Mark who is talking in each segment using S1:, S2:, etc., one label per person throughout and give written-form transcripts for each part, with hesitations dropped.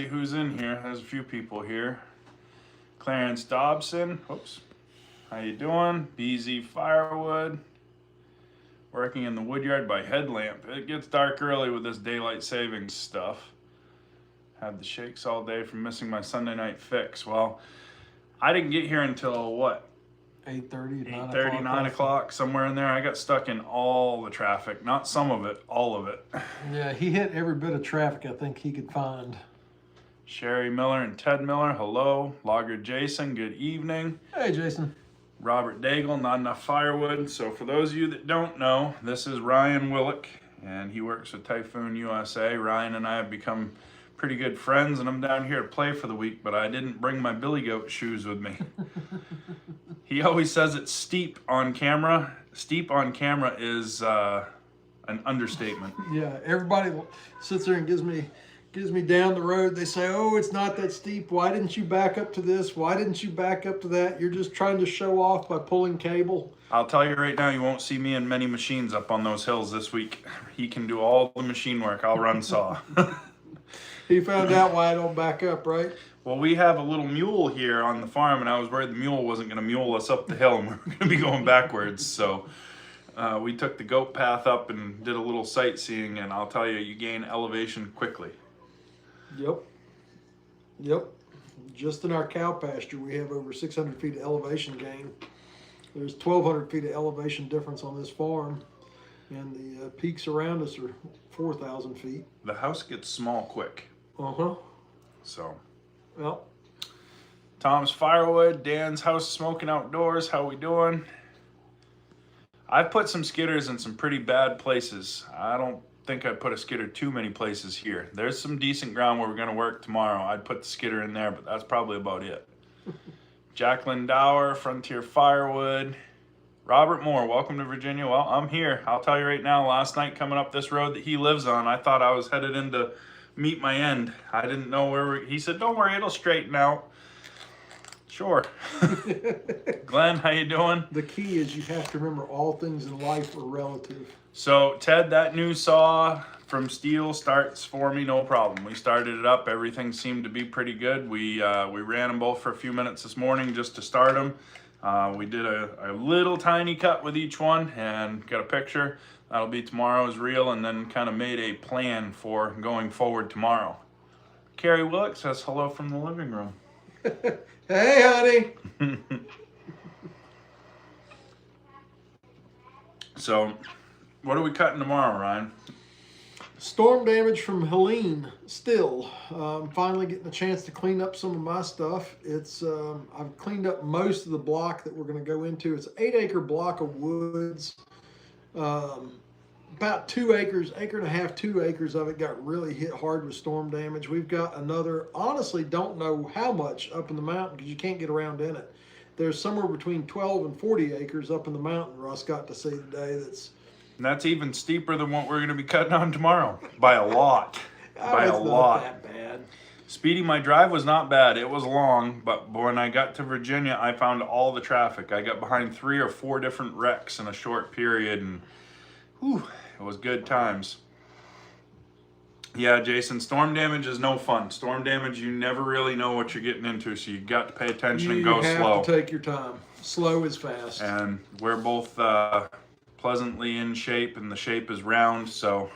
S1: who's in here. There's a few people here. Clarence Dobson. Whoops. How you doing? BZ Firewood. Working in the woodyard by headlamp. It gets dark early with this daylight savings stuff. Had the shakes all day from missing my Sunday night fix. Well, I didn't get here until what?
S2: 8:30,
S1: 9 o'clock, somewhere in there. I got stuck in all the traffic. Not some of it, all of it.
S2: Yeah, he hit every bit of traffic I think he could find.
S1: Sherry Miller and Ted Miller, hello. Logger Jason, good evening.
S2: Hey, Jason.
S1: Robert Daigle, not enough firewood. So for those of you that don't know, this is Ryan Willick, and he works with Typhoon USA. Ryan and I have become pretty good friends, and I'm down here to play for the week, but I didn't bring my billy goat shoes with me. He always says it's steep on camera. Steep on camera is an understatement.
S2: Yeah, everybody sits there and gives me down the road. They say, "Oh, it's not that steep. Why didn't you back up to this? Why didn't you back up to that? You're just trying to show off by pulling cable."
S1: I'll tell you right now, you won't see me in many machines up on those hills this week. He can do all the machine work. I'll run saw.
S2: He found out why I don't back up, right?
S1: Well, we have a little mule here on the farm, and I was worried the mule wasn't going to mule us up the hill, and we were going to be going backwards. So we took the goat path up and did a little sightseeing, and I'll tell you, you gain elevation quickly.
S2: Yep. Just in our cow pasture, we have over 600 feet of elevation gain. There's 1,200 feet of elevation difference on this farm, and the peaks around us are 4,000 feet.
S1: The house gets small quick. So.
S2: Well.
S1: Tom's Firewood, Dan's House Smoking Outdoors, how we doing? I've put some skidders in some pretty bad places. I don't think I'd put a skidder too many places here. There's some decent ground where we're going to work tomorrow. I'd put the skidder in there, but that's probably about it. Jacqueline Dower, Frontier Firewood. Robert Moore, welcome to Virginia. Well, I'm here. I'll tell you right now, last night coming up this road that he lives on, I thought I was headed in to meet my end. I didn't know where he said, "Don't worry, it'll straighten out." Sure. Glenn, how you doing?
S2: The key is you have to remember all things in life are relative.
S1: So, Ted, that new saw from Steel starts for me, no problem. We started it up. Everything seemed to be pretty good. We ran them both for a few minutes this morning just to start them. We did a little tiny cut with each one and got a picture. That'll be tomorrow's reel, and then kind of made a plan for going forward tomorrow. Carrie Willick says hello from the living room.
S2: Hey, honey.
S1: So, what are we cutting tomorrow, Ryan?
S2: Storm damage from Helene still. I'm finally getting a chance to clean up some of my stuff. It's I've cleaned up most of the block that we're going to go into. It's an 8-acre block of woods. About 2 acres, acre and a half, 2 acres of it got really hit hard with storm damage. We've got another, honestly don't know how much up in the mountain because you can't get around in it. There's somewhere between 12 and 40 acres up in the mountain Russ got to see today.
S1: That's even steeper than what we're going to be cutting on tomorrow. By a lot. By a lot.
S2: Not that bad.
S1: Speedy, my drive was not bad. It was long, but when I got to Virginia, I found all the traffic. I got behind 3 or 4 different wrecks in a short period, and whew, it was good times. Yeah, Jason, storm damage is no fun. Storm damage, you never really know what you're getting into, so you got to pay attention and go slow.
S2: You have to take your time. Slow is fast.
S1: And we're both pleasantly in shape, and the shape is round, so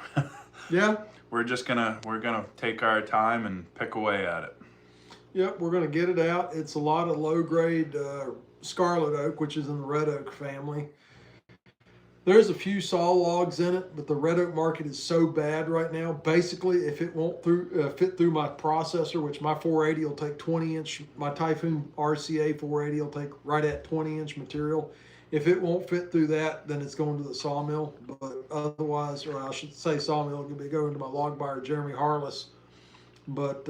S2: yeah,
S1: we're gonna take our time and pick away at it.
S2: Yep, we're gonna get it out. It's a lot of low grade scarlet oak, which is in the red oak family. There's a few saw logs in it, but the red oak market is so bad right now. Basically, if it won't fit through my processor, which my 480 will take 20-inch, my Typhoon RCA 480 will take right at 20-inch material. If it won't fit through that, then it's going to the sawmill. But otherwise, or I should say sawmill, it'll be going to my log buyer, Jeremy Harless. But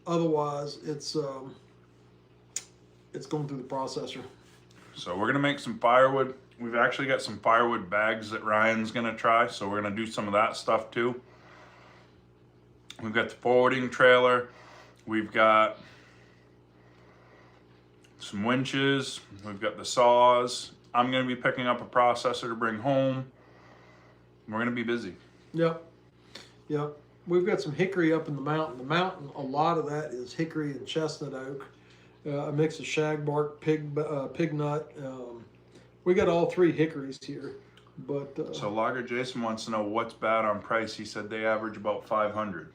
S2: otherwise, it's going through the processor.
S1: So we're gonna make some firewood. We've actually got some firewood bags that Ryan's gonna try, so we're gonna do some of that stuff too. We've got the forwarding trailer. We've got some winches. We've got the saws. I'm gonna be picking up a processor to bring home. We're gonna be busy.
S2: Yep. we've got some hickory up in the mountain. The mountain, a lot of that is hickory and chestnut oak, a mix of shagbark, pig nut. We got all three hickories here. But
S1: so Logger Jason wants to know what's bad on price. He said they average about 500.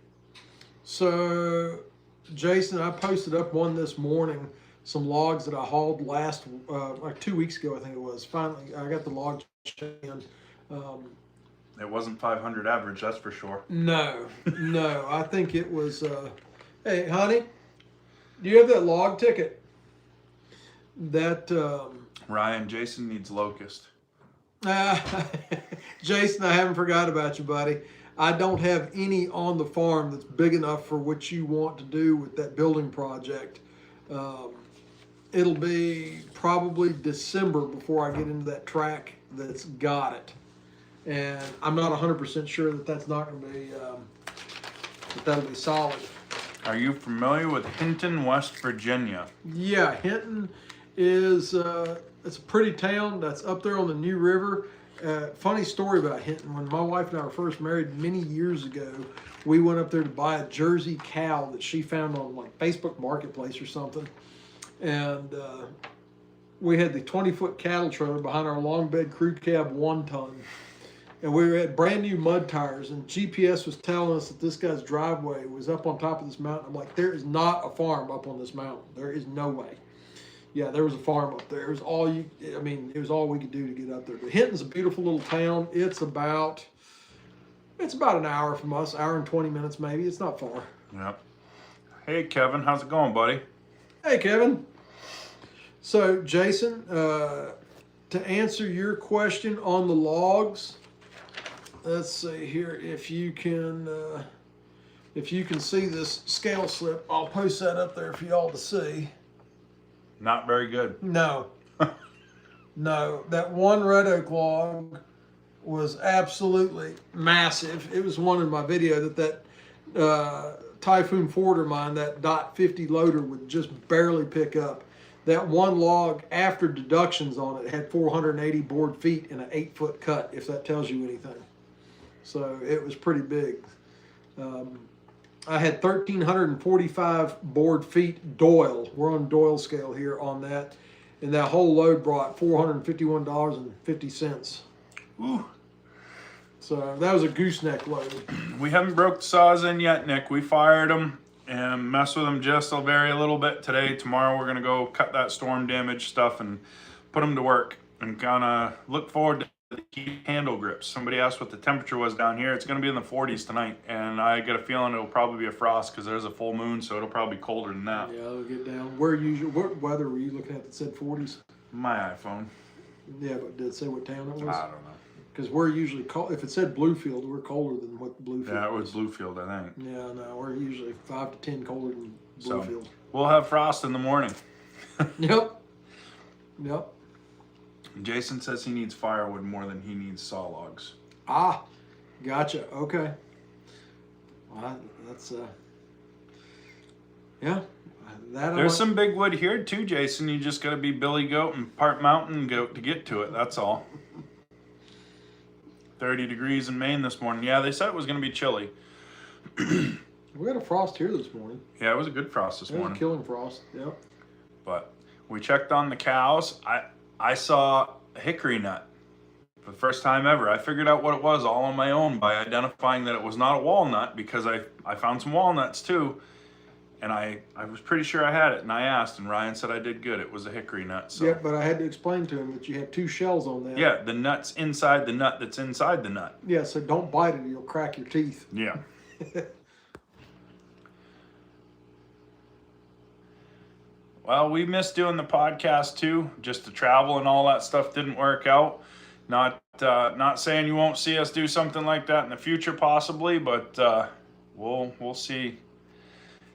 S2: So, Jason, I posted up one this morning, some logs that I hauled like 2 weeks ago, I think it was. Finally, I got the log in.
S1: It wasn't 500 average, that's for sure.
S2: No, I think it was, hey, honey, do you have that log ticket? That,
S1: Ryan, Jason needs locust.
S2: Jason, I haven't forgot about you, buddy. I don't have any on the farm that's big enough for what you want to do with that building project. It'll be probably December before I get into that track that's got it. And I'm not 100% sure that that's not going to be, that that'll be solid.
S1: Are you familiar with Hinton, West Virginia?
S2: Yeah, Hinton is, it's a pretty town that's up there on the New River. Funny story about Hinton. When my wife and I were first married many years ago, we went up there to buy a Jersey cow that she found on like Facebook Marketplace or something. And we had the 20-foot cattle trailer behind our long bed crew cab 1 ton. And we had brand new mud tires, and GPS was telling us that this guy's driveway was up on top of this mountain. I'm like, there is not a farm up on this mountain. There is no way. Yeah, there was a farm up there. It was all it was all we could do to get up there. But Hinton's a beautiful little town. It's about an hour from us, hour and 20 minutes maybe. It's not far.
S1: Yep. Hey, Kevin, how's it going, buddy?
S2: Hey, Kevin. So, Jason, to answer your question on the logs, let's see here if you can see this scale slip. I'll post that up there for y'all to see.
S1: Not very good.
S2: No. No, that one red oak log was absolutely massive. It was one in my video that Typhoon Ford of mine, that .50 loader would just barely pick up. That one log, after deductions on it, had 480 board feet in an 8-foot cut, if that tells you anything. So it was pretty big. I had 1,345 board feet Doyle. We're on Doyle scale here on that. And that whole load brought $451.50.
S1: Ooh.
S2: So that was a gooseneck load.
S1: We haven't broke the saws in yet, Nick. We fired them and messed with them just a little bit today. Tomorrow we're going to go cut that storm damage stuff and put them to work and kind of look forward to the heat handle grips. Somebody asked what the temperature was down here. It's going to be in the 40s tonight, and I get a feeling it'll probably be a frost because there's a full moon, so it'll probably be colder than that.
S2: Yeah, it'll get down. What weather were you looking at that said 40s?
S1: My iPhone.
S2: Yeah, but did it say what town it was?
S1: I don't know.
S2: Because we're usually cold. If it said Bluefield, we're colder than what Bluefield
S1: Yeah, it was Bluefield, I think.
S2: Yeah, no, we're usually 5 to 10 colder than Bluefield.
S1: So, we'll have frost in the morning.
S2: Yep.
S1: Jason says he needs firewood more than he needs saw logs.
S2: Ah, gotcha. Okay. Well, that's yeah.
S1: There's some big wood here too, Jason. You just got to be Billy Goat and part mountain goat to get to it. That's all. 30 degrees in Maine this morning. Yeah, they said it was going to be chilly.
S2: We had a frost here this morning.
S1: Yeah, it was a good frost this morning.
S2: Killing frost. Yep.
S1: But we checked on the cows. I saw a hickory nut for the first time ever. I figured out what it was all on my own by identifying that it was not a walnut, because I found some walnuts too. And I was pretty sure I had it, and I asked, and Ryan said I did good. It was a hickory nut. So.
S2: Yeah, but I had to explain to him that you had 2 shells on that.
S1: Yeah, the nut's inside the nut that's inside the nut.
S2: Yeah, so don't bite it or you'll crack your teeth.
S1: Yeah. Well, we missed doing the podcast too. Just the travel and all that stuff didn't work out. Not saying you won't see us do something like that in the future, possibly, but we'll see.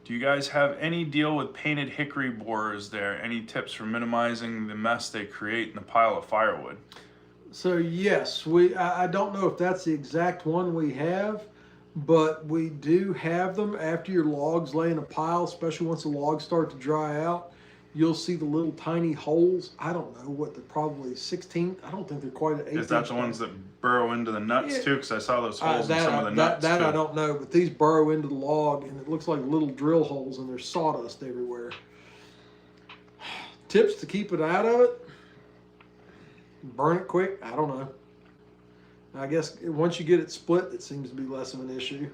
S1: Do you guys have any deal with painted hickory borers there? Any tips for minimizing the mess they create in the pile of firewood?
S2: So yes, I don't know if that's the exact one we have, but we do have them after your logs lay in a pile, especially once the logs start to dry out. you'll see the little tiny holes. I don't know what they're probably 16. I don't think they're quite an 8.
S1: Is that the ones that burrow into the nuts
S2: Yeah.
S1: too? Because I saw those holes in some of the nuts
S2: That
S1: too.
S2: I don't know, but these burrow into the log, and it looks like little drill holes, and there's sawdust everywhere. Tips to keep it out of it: burn it quick. I don't know. I guess once you get it split, it seems to be less of an issue.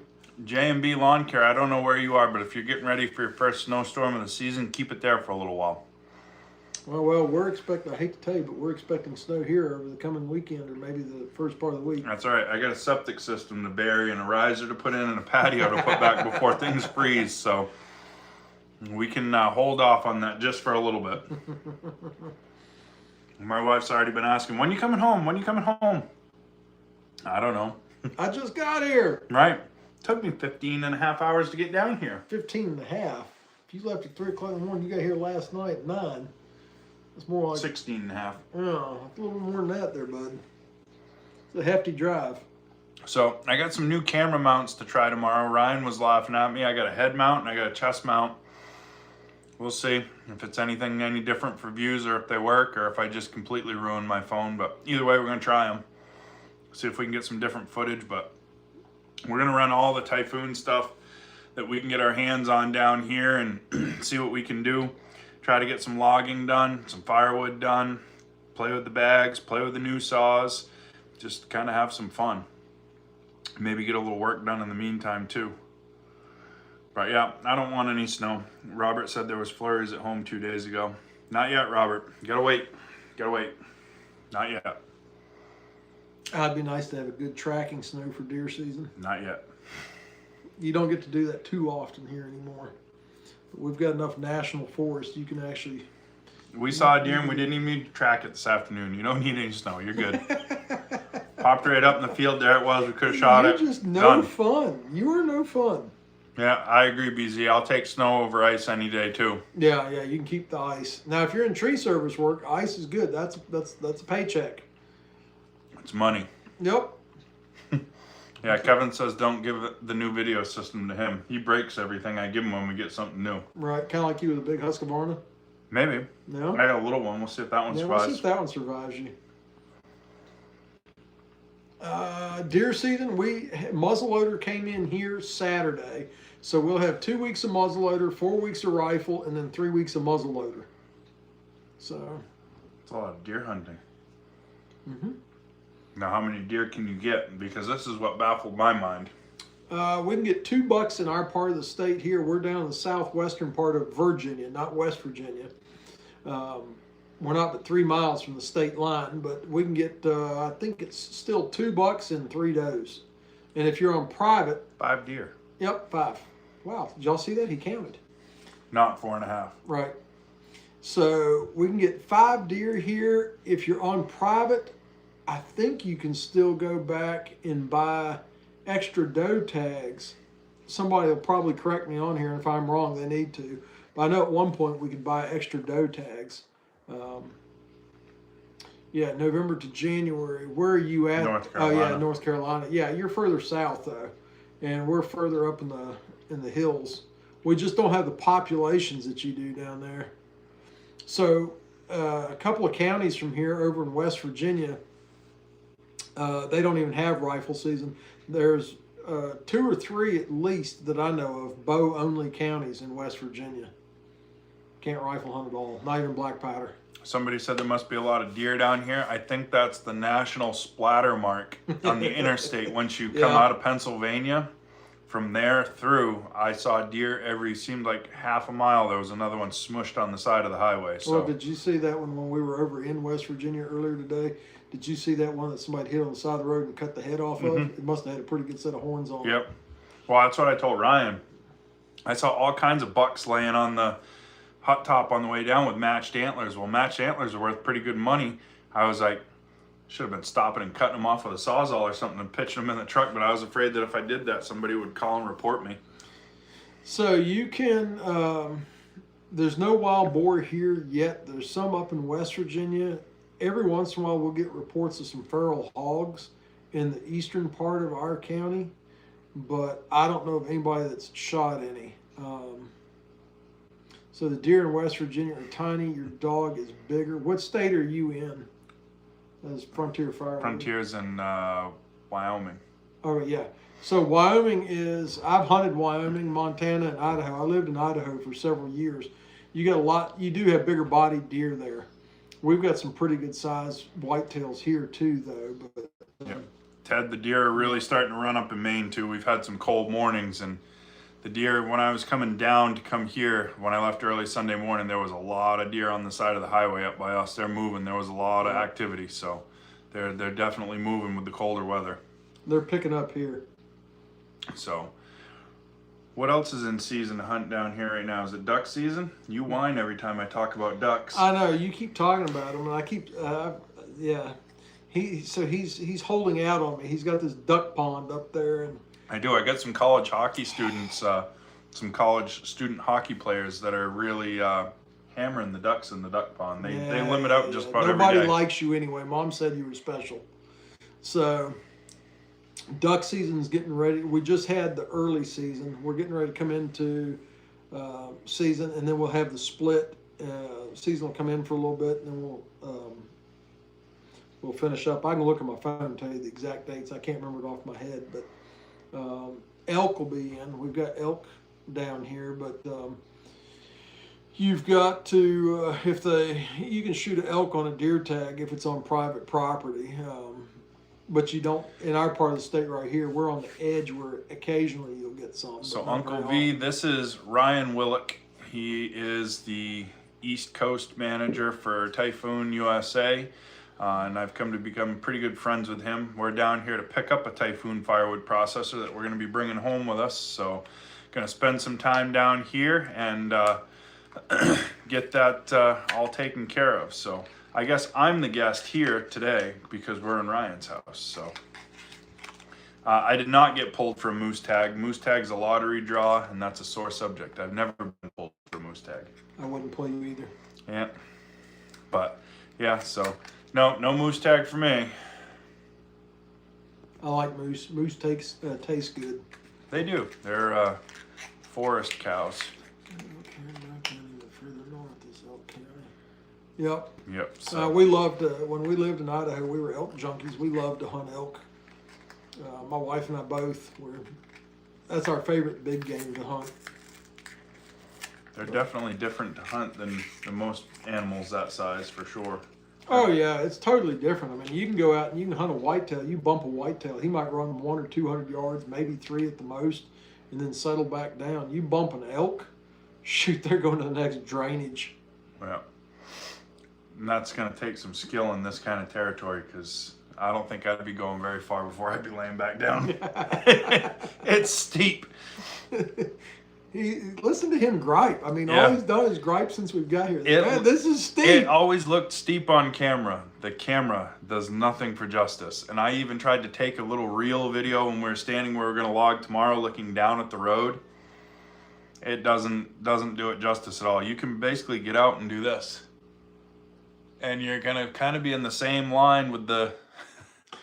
S1: J&B Lawn Care, I don't know where you are, but if you're getting ready for your first snowstorm of the season, keep it there for a little while.
S2: Well, we're expecting, I hate to tell you, but we're expecting snow here over the coming weekend, or maybe the first part of the week.
S1: That's all right. I got a septic system to bury and a riser to put in and a patio to put back before things freeze, so we can hold off on that just for a little bit. My wife's already been asking, when you coming home? When you coming home? I don't know.
S2: I just got here.
S1: Right. Took me 15 and a half hours to get down here.
S2: 15 and a half. If you left at 3 o'clock in the morning, you got here last night at 9. It's more like
S1: 16 and a half.
S2: Oh, a little more than that there, bud. It's a hefty drive.
S1: So I got some new camera mounts to try tomorrow. Ryan was laughing at me. I got a head mount and I got a chest mount. We'll see if it's anything any different for views or if they work or if I just completely ruin my phone. But either way, we're going to try them. See if we can get some different footage. But we're going to run all the Typhoon stuff that we can get our hands on down here and see what we can do. Try to get some logging done, some firewood done, play with the bags, play with the new saws, just kind of have some fun. Maybe get a little work done in the meantime too. But yeah, I don't want any snow. Robert said there was flurries at home 2 days ago. Not yet, Robert. Gotta wait. Gotta wait. Not yet.
S2: It'd be nice to have a good tracking snow for deer season.
S1: Not yet.
S2: You don't get to do that too often here anymore. But we've got enough national forest you can actually...
S1: We saw a deer and we didn't even need to track it this afternoon. You don't need any snow. You're good. Popped right up in the field. There it was. We could have shot it.
S2: You're just no
S1: Done.
S2: fun. You are no fun.
S1: Yeah, I agree, BZ. I'll take snow over ice any day too.
S2: Yeah, you can keep the ice. Now, if you're in tree service work, ice is good. That's a paycheck.
S1: It's money.
S2: Yep.
S1: Yeah, Kevin says don't give the new video system to him. He breaks everything I give him when we get something new.
S2: Right, kind of like you with a big Husqvarna.
S1: Maybe.
S2: No.
S1: I got a little one. We'll see if that one
S2: Yeah,
S1: survives.
S2: let's see if that one survives you. Deer season, muzzleloader came in here Saturday, so we'll have 2 weeks of muzzleloader, 4 weeks of rifle, and then 3 weeks of muzzleloader. So.
S1: It's a lot of deer hunting.
S2: Mm-hmm.
S1: Now, how many deer can you get? Because this is what baffled my mind.
S2: We can get 2 bucks in our part of the state here. We're down in the southwestern part of Virginia, not West Virginia. We're not but 3 miles from the state line, but we can get, I think it's still 2 bucks and 3 does. And if you're on private...
S1: 5 deer.
S2: Yep, 5. Wow, did y'all see that? He counted.
S1: Not 4.5.
S2: Right. So we can get 5 deer here. If you're on private, I think you can still go back and buy extra doe tags. Somebody will probably correct me on here, and if I'm wrong, they need to. But I know at one point we could buy extra doe tags. Yeah, November to January. Where are you at?
S1: North Carolina.
S2: Oh yeah, North Carolina. Yeah, you're further south though, and we're further up in the hills. We just don't have the populations that you do down there. So a couple of counties from here over in West Virginia, they don't even have rifle season. There's 2 or 3 at least that I know of bow-only counties in West Virginia. Can't rifle hunt at all, not even black powder.
S1: Somebody said there must be a lot of deer down here. I think that's the national splatter mark on the interstate. Once you come out of Pennsylvania, from there through, I saw deer every, seemed like half a mile. There was another one smushed on the side of the highway. So.
S2: Well, did you see that one when we were over in West Virginia earlier today? Did you see that one that somebody hit on the side of the road and cut the head off of? It must have had a pretty good set of horns on it.
S1: Yep. Well, that's what I told Ryan. I saw all kinds of bucks laying on the hut top on the way down with matched antlers. Well, matched antlers are worth pretty good money. I was like, should have been stopping and cutting them off with a Sawzall or something and pitching them in the truck, but I was afraid that if I did that, somebody would call and report me.
S2: So you can, there's no wild boar here yet. There's some up in West Virginia. Every once in a while we'll get reports of some feral hogs in the eastern part of our county, but I don't know of anybody that's shot any. So the deer in West Virginia are tiny. Your dog is bigger. What state are you in? As Frontier Firewood.
S1: Frontiers in Wyoming.
S2: Oh yeah. So Wyoming is. I've hunted Wyoming, Montana, and Idaho. I lived in Idaho for several years. You got a lot. You do have bigger bodied deer there. We've got some pretty good sized whitetails here too, though. But
S1: Yep. Ted, the deer are really starting to run up in Maine too. We've had some cold mornings, and the deer, when I was coming down to come here, when I left early Sunday morning, there was a lot of deer on the side of the highway up by us. They're moving. There was a lot of activity, so they're definitely moving with the colder weather.
S2: they're picking up here.
S1: So, what else is in season to hunt down here right now? Is it duck season? You whine every time I talk about ducks.
S2: I know you keep talking about them, and I keep, yeah. He's holding out on me. He's got this duck pond up there, and
S1: I do. I got some college hockey students, some college student hockey players that are really hammering the ducks in the duck pond. They limit out just about every day.
S2: Nobody likes you anyway. Mom said you were special. So, duck season's getting ready. We just had the early season. We're getting ready to come into season, and then we'll have the split. Season will come in for a little bit, and then we'll finish up. I can look at my phone and tell you the exact dates. I can't remember it off my head, but elk will be in. We've got elk down here, but you've got to you can shoot an elk on a deer tag if it's on private property, but you don't. In our part of the state right here, we're on the edge where occasionally you'll get some.
S1: So Uncle V, this is Ryan Willey. He is the East Coast manager for Typhoon USA. And I've come to become pretty good friends with him. We're down here to pick up a Typhoon firewood processor that we're going to be bringing home with us. So, going to spend some time down here and get that all taken care of. So, I guess I'm the guest here today because we're in Ryan's house. So, I did not get pulled for a moose tag. Moose tag's a lottery draw, and that's a sore subject. I've never been pulled for a moose tag.
S2: I wouldn't play you either.
S1: Yeah, but yeah, so. No moose tag for me.
S2: I like moose. Moose taste good.
S1: They do. They're forest cows.
S2: Yep.
S1: Yep. So.
S2: We loved when we lived in Idaho. We were elk junkies. We loved to hunt elk. My wife and I both were. That's our favorite big game to hunt.
S1: They're definitely different to hunt than most animals that size, for sure.
S2: Oh yeah, it's totally different. I mean, you can go out and you can hunt a whitetail. You bump a whitetail, he might run 100 or 200 yards, maybe 3 at the most, and then settle back down. You bump an elk, shoot, they're going to the next drainage.
S1: Yeah, and that's going to take some skill in this kind of territory because I don't think I'd be going very far before I'd be laying back down. It's steep.
S2: Listen to him gripe. I mean, all he's done is gripe since we've got here. Man, this is steep.
S1: It always looked steep on camera. The camera does nothing for justice. And I even tried to take a little reel video when we were standing where we're going to log tomorrow looking down at the road. It doesn't do it justice at all. You can basically get out and do this. And you're going to kind of be in the same line with the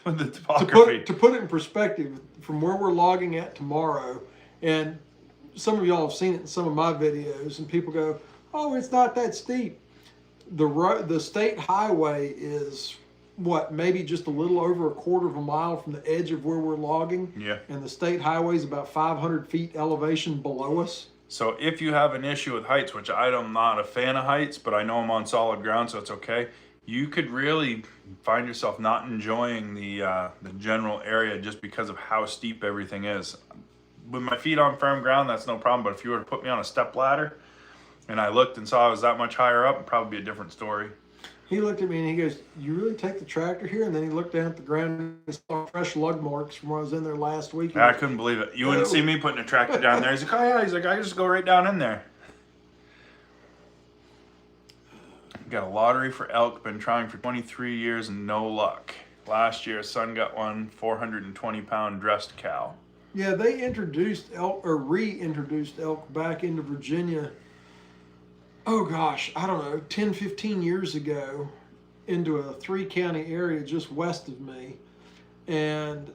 S1: topography.
S2: To put it in perspective, from where we're logging at tomorrow, and some of y'all have seen it in some of my videos, and people go, "Oh, it's not that steep." The state highway is what, maybe just a little over a quarter of a mile from the edge of where we're logging.
S1: Yeah.
S2: And the state highway is about 500 feet elevation below us.
S1: So if you have an issue with heights, which I'm not a fan of heights, but I know I'm on solid ground, so it's okay. You could really find yourself not enjoying the general area just because of how steep everything is. With my feet on firm ground, that's no problem. But if you were to put me on a step ladder and I looked and saw I was that much higher up, it'd probably be a different story.
S2: He looked at me and he goes, "You really take the tractor here?" And then he looked down at the ground and saw fresh lug marks from when I was in there last week.
S1: I couldn't believe it. You wouldn't see me putting a tractor down there. He's like, "Oh yeah." He's like, "I just go right down in there." Got a lottery for elk. Been trying for 23 years and no luck. Last year, son got one 420-pound dressed cow.
S2: Yeah, they introduced elk, or reintroduced elk back into Virginia, oh gosh, I don't know, 10, 15 years ago, into a 3-county area just west of me. And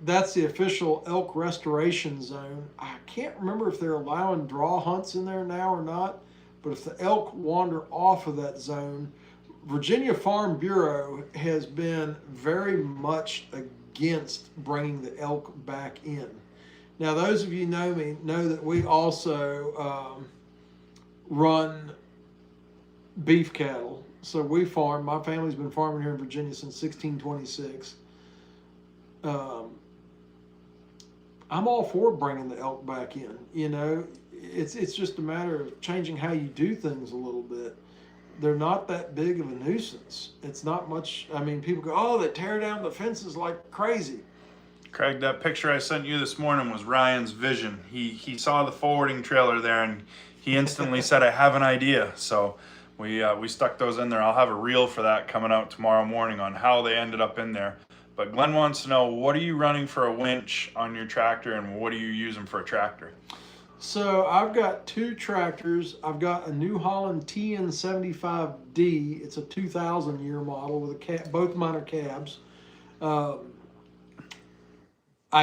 S2: that's the official elk restoration zone. I can't remember if they're allowing draw hunts in there now or not, But if the elk wander off of that zone, Virginia Farm Bureau has been very much against bringing the elk back in. Now, those of you know me know that we also run beef cattle. So we farm. My family's been farming here in Virginia since 1626. I'm all for bringing the elk back in. You know, it's just a matter of changing how you do things a little bit. They're not that big of a nuisance. It's not much. I mean, people go, oh, they tear down the fences like crazy.
S1: Craig, that picture I sent you this morning was Ryan's vision. He saw the forwarding trailer there, and he instantly said, I have an idea. So we stuck those in there. I'll have a reel for that coming out tomorrow morning on how they ended up in there. But Glenn wants to know, what are you running for a winch on your tractor, and what are you using for a tractor?
S2: So I've got two tractors. I've got a New Holland TN75D. It's a 2000 year model with a cab. Both mine are cabs. I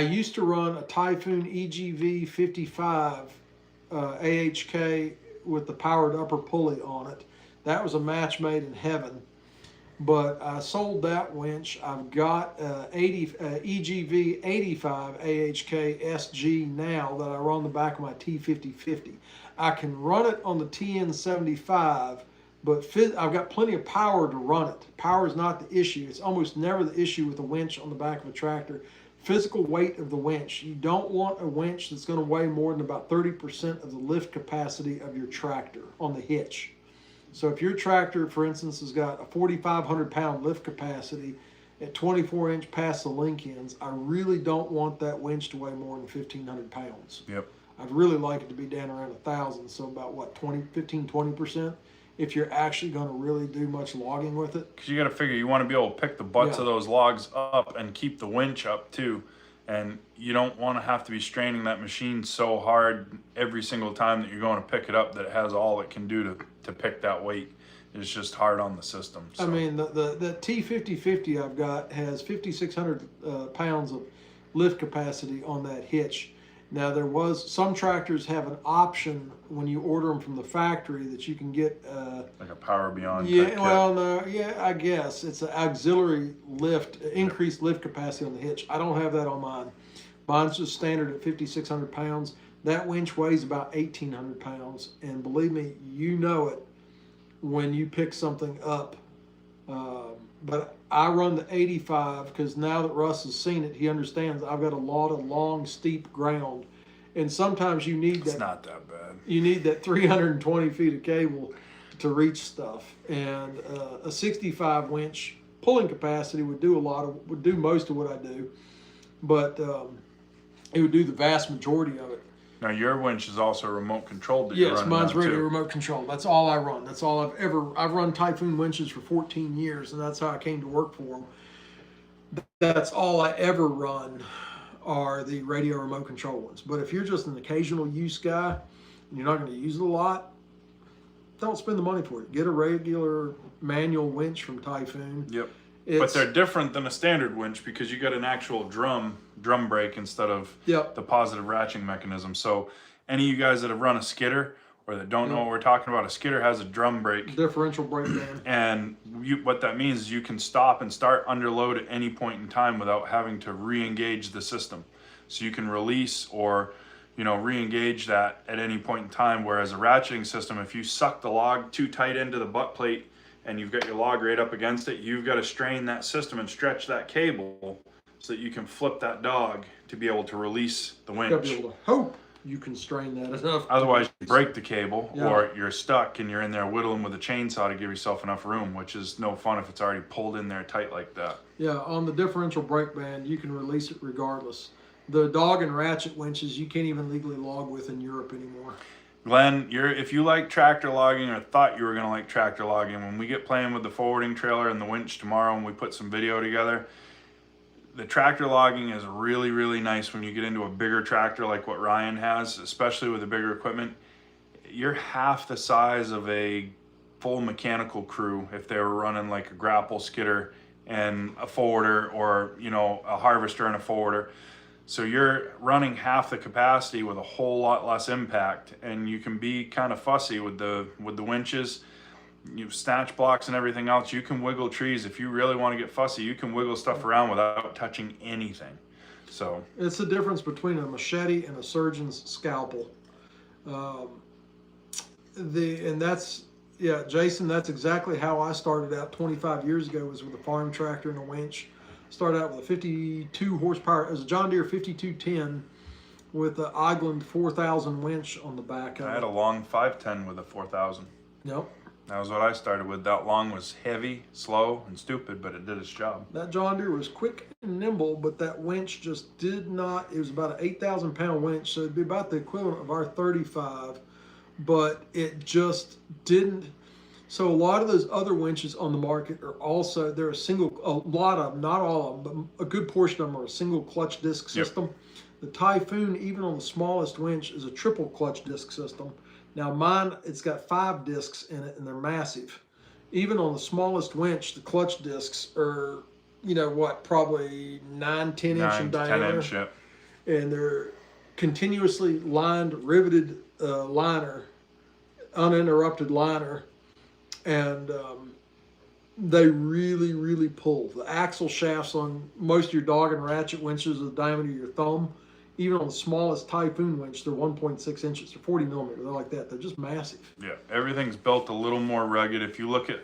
S2: used to run a Typhoon EGV 55 AHK with the powered upper pulley on it. That was a match made in heaven. But I sold that winch. I've got EGV 85 AHK SG now that I run on the back of my T5050. I can run it on the TN75, but I've got plenty of power to run it. Power is not the issue. It's almost never the issue with a winch on the back of a tractor. Physical weight of the winch. You don't want a winch that's going to weigh more than about 30% of the lift capacity of your tractor on the hitch. So if your tractor, for instance, has got a 4,500 pound lift capacity at 24-inch past the link ends, I really don't want that winch to weigh more than 1,500 pounds.
S1: Yep.
S2: I'd really like it to be down around 1,000, so about what, 20%, if you're actually going to really do much logging with it.
S1: Because you got to figure, you want to be able to pick the butts
S2: Yeah.
S1: of those logs up and keep the winch up too. And you don't want to have to be straining that machine so hard every single time that you're going to pick it up that it has all it can do to pick that weight. It's just hard on the system. So.
S2: I mean, the T5050 I've got has 5,600 pounds of lift capacity on that hitch. Now, some tractors have an option when you order them from the factory that you can get
S1: like a Power Beyond.
S2: Yeah,
S1: type
S2: well, no, yeah, I guess it's an auxiliary lift, increased lift capacity on the hitch. I don't have that on mine. Mine's just standard at 5,600 pounds. That winch weighs about 1,800 pounds, and believe me, you know it when you pick something up. But I run the 85 because now that Russ has seen it, he understands I've got a lot of long, steep ground, and sometimes you need
S1: It's not that bad.
S2: You need that 320 feet of cable to reach stuff, and a 65 winch pulling capacity would do most of what I do, but it would do the vast majority of it.
S1: Now your winch is also remote controlled. That you're
S2: Yes,
S1: running
S2: mine's
S1: now,
S2: radio
S1: too.
S2: remote control. That's all I run. That's all I've run Typhoon winches for 14 years, and that's how I came to work for them. That's all I ever run are the radio remote control ones. But if you're just an occasional use guy and you're not going to use it a lot, don't spend the money for it. Get a regular manual winch from Typhoon.
S1: Yep. But they're different than a standard winch because you got an actual drum brake instead of the positive ratcheting mechanism. So any of you guys that have run a skidder or that don't know what we're talking about, a skidder has a drum brake.
S2: Differential brake band.
S1: And what that means is you can stop and start under load at any point in time without having to re-engage the system. So you can release or re-engage that at any point in time. Whereas a ratcheting system, if you suck the log too tight into the butt plate and you've got your log right up against it, you've got to strain that system and stretch that cable so that you can flip that dog to be able to release the winch.
S2: You gotta be able to hope you can strain that enough.
S1: Otherwise, you break the cable or you're stuck and you're in there whittling with a chainsaw to give yourself enough room, which is no fun if it's already pulled in there tight like that.
S2: Yeah, on the differential brake band, you can release it regardless. The dog and ratchet winches, you can't even legally log with in Europe anymore.
S1: Glenn, if you like tractor logging or thought you were going to like tractor logging, when we get playing with the forwarding trailer and the winch tomorrow and we put some video together, the tractor logging is really, really nice when you get into a bigger tractor like what Ryan has, especially with the bigger equipment. You're half the size of a full mechanical crew if they were running like a grapple skidder and a forwarder or, a harvester and a forwarder. So you're running half the capacity with a whole lot less impact, and you can be kind of fussy with the winches. You snatch blocks and everything else. You can wiggle trees if you really want to get fussy. You can wiggle stuff around without touching anything. So
S2: it's the difference between a machete and a surgeon's scalpel. Jason, that's exactly how I started out 25 years ago, was with a farm tractor and a winch. Started out with a 52 horsepower, it was a John Deere 5210 with an Ogland 4000 winch on the back of it.
S1: I had a long 510 with a 4000.
S2: Yep.
S1: That was what I started with. That long was heavy, slow, and stupid, but it did its job.
S2: That John Deere was quick and nimble, but that winch just did not. It was about an 8,000 pound winch, so it'd be about the equivalent of our 35, but it just didn't. So a lot of those other winches on the market are also, they're a lot of them, not all of them, but a good portion of them are a single clutch disc system. Yep. The Typhoon, even on the smallest winch, is a triple clutch disc system. Now mine, it's got 5 discs in it, and they're massive. Even on the smallest winch, the clutch discs are, probably 9, 10 inch in diameter.
S1: 10 inch, yep.
S2: And they're continuously lined, riveted liner, uninterrupted liner. And they really, really pull. The axle shafts on most of your dog and ratchet winches are the diameter of your thumb. Even on the smallest Typhoon winch, they're 1.6 inches. They're 40 millimeter. They're like that. They're just massive. Yeah,
S1: everything's built a little more rugged. If you look at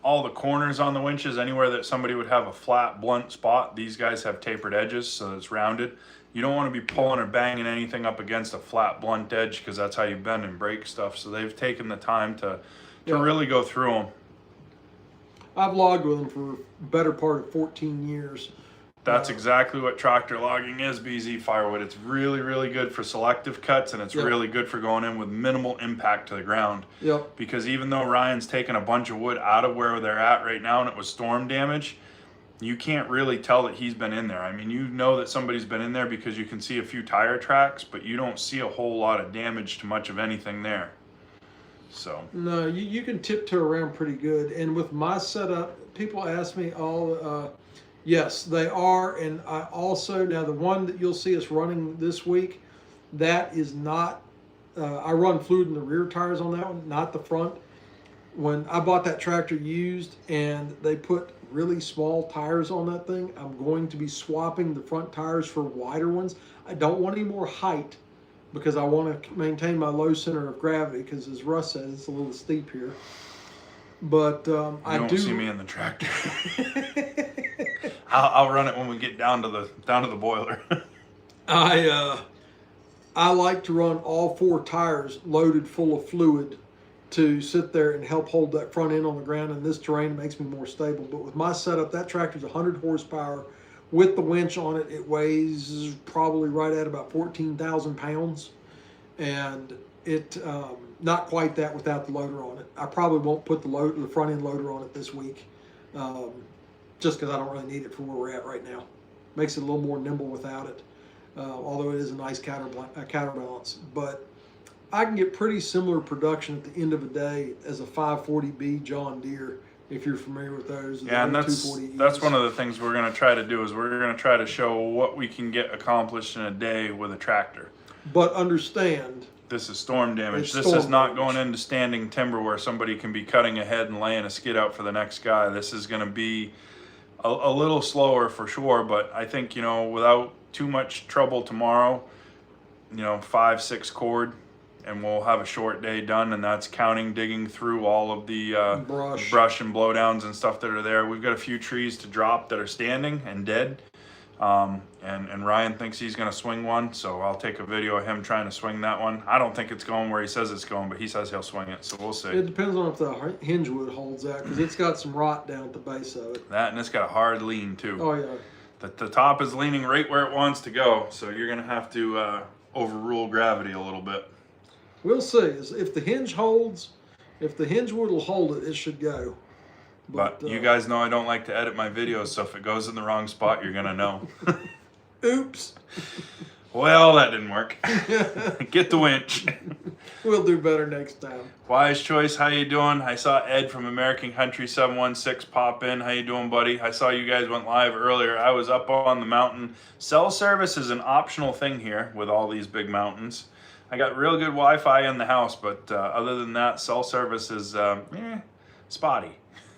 S1: all the corners on the winches, anywhere that somebody would have a flat, blunt spot, these guys have tapered edges, so it's rounded. You don't want to be pulling or banging anything up against a flat, blunt edge, because that's how you bend and break stuff. So they've taken the time to really go through them.
S2: I've logged with them for better part of 14 years.
S1: That's exactly what tractor logging is, BZ Firewood. It's really, really good for selective cuts, and it's really good for going in with minimal impact to the ground.
S2: Yep.
S1: Because even though Ryan's taken a bunch of wood out of where they're at right now and it was storm damage, you can't really tell that he's been in there. I mean, you know that somebody's been in there because you can see a few tire tracks, but you don't see a whole lot of damage to much of anything there. So
S2: no, you can tiptoe around pretty good. And with my setup, people ask me yes, they are. And I also, now the one that you'll see us running this week, that is not, I run fluid in the rear tires on that one, not the front. When I bought that tractor used and they put really small tires on that thing, I'm going to be swapping the front tires for wider ones. I don't want any more height because I want to maintain my low center of gravity, because as Russ says, it's a little steep here. But I do.
S1: You won't see me in the tractor. I'll run it when we get down to the boiler.
S2: I like to run all 4 tires loaded full of fluid to sit there and help hold that front end on the ground. In this terrain, it makes me more stable. But with my setup, that tractor's 100 horsepower. With the winch on it, it weighs probably right at about 14,000 pounds. And it, not quite that without the loader on it. I probably won't put the front end loader on it this week. Just because I don't really need it for where we're at right now. Makes it a little more nimble without it, although it is a nice counterbalance. But I can get pretty similar production at the end of the day as a 540B John Deere, if you're familiar with those.
S1: Yeah, and that's one of the things we're going to try to do, is we're going to try to show what we can get accomplished in a day with a tractor.
S2: But understand,
S1: this is storm damage. This is not going into standing timber where somebody can be cutting ahead and laying a skid out for the next guy. This is going to be a little slower for sure, but I think, without too much trouble tomorrow, 5-6 cord, and we'll have a short day done, and that's counting digging through all of the brush and blowdowns and stuff that are there. We've got a few trees to drop that are standing and dead, and Ryan thinks he's going to swing one, so I'll take a video of him trying to swing that one. I don't think it's going where he says it's going, but he says he'll swing it, so we'll see.
S2: It depends on if the hinge wood holds out, because it's got some rot down at the base of it.
S1: That, and it's got a hard lean too.
S2: Oh yeah.
S1: The top is leaning right where it wants to go, so you're going to have to overrule gravity a little bit.
S2: We'll see. If the hinge holds, if the hinge wood will hold it, it should go.
S1: But you guys know I don't like to edit my videos, so if it goes in the wrong spot, you're going to know.
S2: Oops.
S1: Well, that didn't work. Get the winch.
S2: We'll do better next time.
S1: Wise Choice, how you doing? I saw Ed from American Country 716 pop in. How you doing, buddy? I saw you guys went live earlier. I was up on the mountain. Cell service is an optional thing here with all these big mountains. I got real good Wi-Fi in the house, but other than that, cell service is spotty.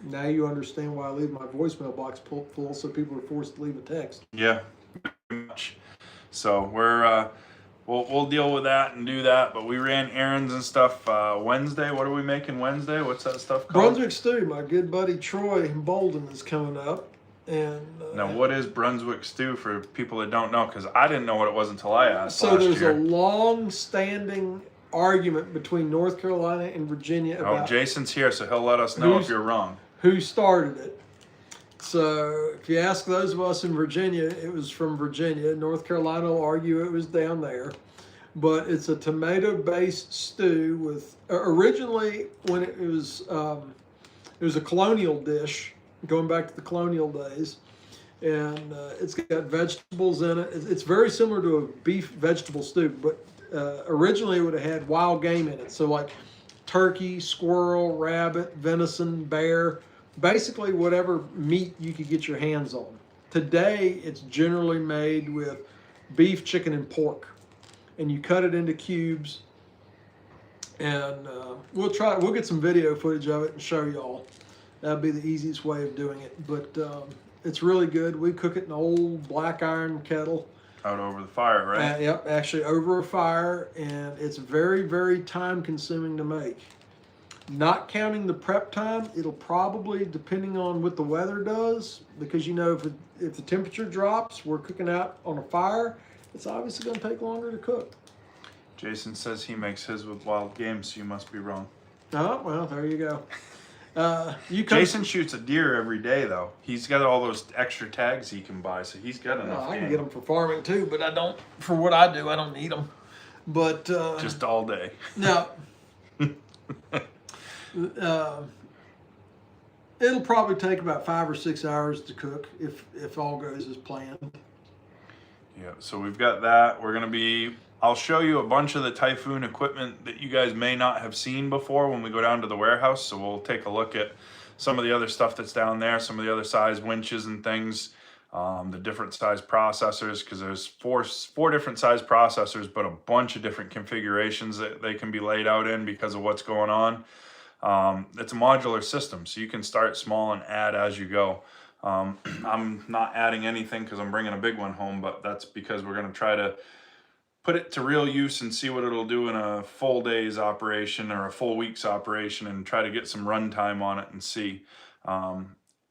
S2: Now you understand why I leave my voicemail box full so people are forced to leave a text.
S1: Yeah, very much. So we'll deal with that and do that. But we ran errands and stuff Wednesday. What are we making Wednesday? What's that stuff called?
S2: Brunswick stew. My good buddy Troy Bolden is coming up. And
S1: now, what is Brunswick stew for people that don't know? Because I didn't know what it was until I asked
S2: so
S1: last
S2: there's
S1: year.
S2: a long-standing argument between North Carolina and Virginia about
S1: Jason's here, so he'll let us know if you're wrong.
S2: Who started it. So if you ask those of us in Virginia, it was from Virginia. North Carolina will argue it was down there. But it's a tomato-based stew with, originally when it was a colonial dish, going back to the colonial days. And it's got vegetables in it. It's very similar to a beef vegetable stew, but originally it would have had wild game in it. So like turkey, squirrel, rabbit, venison, bear, basically whatever meat you could get your hands on. Today, it's generally made with beef, chicken, and pork. And you cut it into cubes. And we'll get some video footage of it and show y'all. That'd be the easiest way of doing it. But it's really good. We cook it in an old black iron kettle.
S1: Out over the fire, right?
S2: Yep, actually over a fire. And it's very, very time consuming to make. Not counting the prep time, it'll probably, depending on what the weather does, because you know if the temperature drops, we're cooking out on a fire, it's obviously going to take longer to cook.
S1: Jason says he makes his with wild game, so you must be wrong.
S2: Oh, well, there you go.
S1: Jason shoots a deer every day, though. He's got all those extra tags he can buy, so he's got enough.
S2: I can get them for farming too, but I don't. For what I do, I don't need them. But
S1: just all day.
S2: No. It'll probably take about 5 or 6 hours to cook if all goes as planned.
S1: Yeah, so we've got that. I'll show you a bunch of the Typhoon equipment that you guys may not have seen before when we go down to the warehouse. So we'll take a look at some of the other stuff that's down there, some of the other size winches and things, the different size processors, because there's four different size processors, but a bunch of different configurations that they can be laid out in because of what's going on. It's a modular system, so you can start small and add as you go. I'm not adding anything because I'm bringing a big one home, but that's because we're going to try to put it to real use and see what it'll do in a full day's operation or a full week's operation and try to get some run time on it and see. It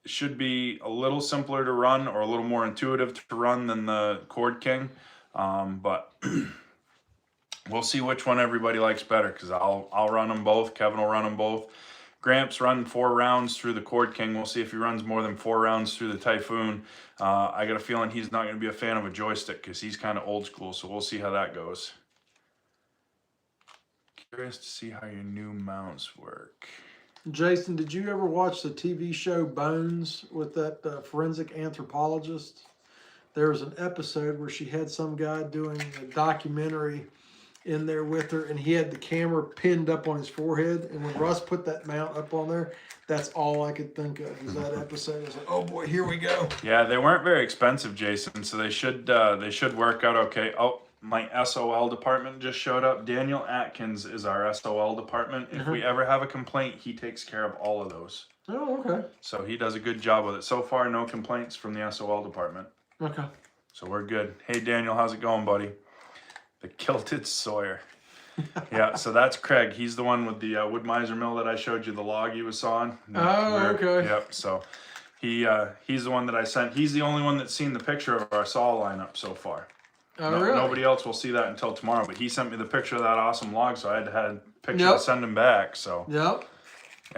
S1: should be a little simpler to run or a little more intuitive to run than the Cord King, but we'll see which one everybody likes better because I'll run them both. Kevin will run them both. Gramps run 4 rounds through the Cord King. We'll see if he runs more than 4 rounds through the Typhoon. I got a feeling he's not going to be a fan of a joystick because he's kind of old school, so we'll see how that goes. Curious to see how your new mounts work.
S2: Jason, did you ever watch the TV show Bones with that forensic anthropologist? There was an episode where she had some guy doing a documentary in there with her, and he had the camera pinned up on his forehead, and when Russ put that mount up on there, that's all I could think of was that episode. I was like, oh boy, here we go.
S1: Yeah, they weren't very expensive, Jason, so they should work out okay. Oh, my SOL department just showed up. Daniel Atkins is our SOL department. If we ever have a complaint, he takes care of all of those.
S2: Oh, okay.
S1: So he does a good job with it. So far, no complaints from the SOL department.
S2: Okay.
S1: So we're good. Hey, Daniel, how's it going, buddy? The Kilted Sawyer. Yeah, so that's Craig. He's the one with the wood miser mill that I showed you the log he was sawing.
S2: Okay.
S1: Yep, so he's the one that I sent. He's the only one that's seen the picture of our saw lineup so far.
S2: Really?
S1: Nobody else will see that until tomorrow, but he sent me the picture of that awesome log, so I had to have a picture to send him back. So
S2: Yep.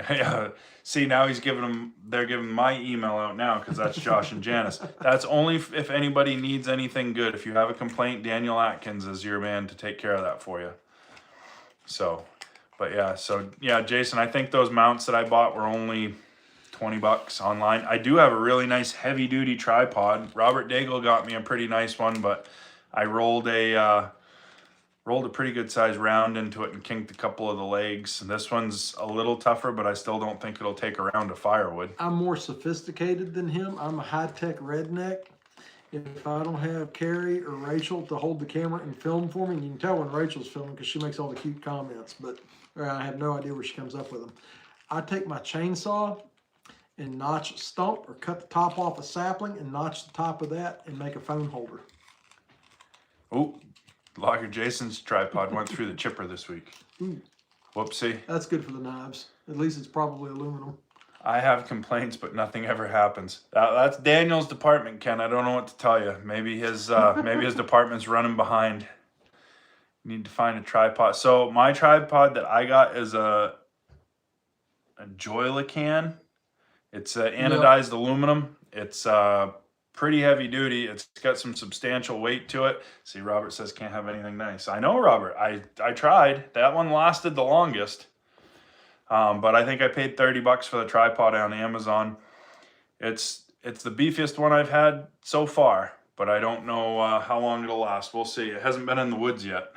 S1: Yeah. See, now they're giving my email out now because that's Josh and Janice. That's only if anybody needs anything good. If you have a complaint, Daniel Atkins is your man to take care of that for you. So, but yeah, Jason, I think those mounts that I bought were only $20 online. I do have a really nice heavy duty tripod. Robert Daigle got me a pretty nice one, but I rolled a pretty good size round into it and kinked a couple of the legs. And this one's a little tougher, but I still don't think it'll take a round of firewood.
S2: I'm more sophisticated than him. I'm a high-tech redneck. If I don't have Carrie or Rachel to hold the camera and film for me, and you can tell when Rachel's filming because she makes all the cute comments, but I have no idea where she comes up with them. I take my chainsaw and notch a stump or cut the top off a sapling and notch the top of that and make a phone holder.
S1: Oh, Logger Jason's tripod went through the chipper this week.
S2: Ooh.
S1: Whoopsie.
S2: That's good for the knives. At least it's probably aluminum.
S1: I have complaints, but nothing ever happens. That's Daniel's department, Ken. I don't know what to tell you. Maybe his department's running behind. Need to find a tripod. So my tripod that I got is a Joylican. It's anodized aluminum. It's pretty heavy duty. It's got some substantial weight to it. See, Robert says can't have anything nice. I know, Robert. I tried. That one lasted the longest. But I think I paid $30 for the tripod on Amazon. It's the beefiest one I've had so far, but I don't know how long it'll last. We'll see. It hasn't been in the woods yet.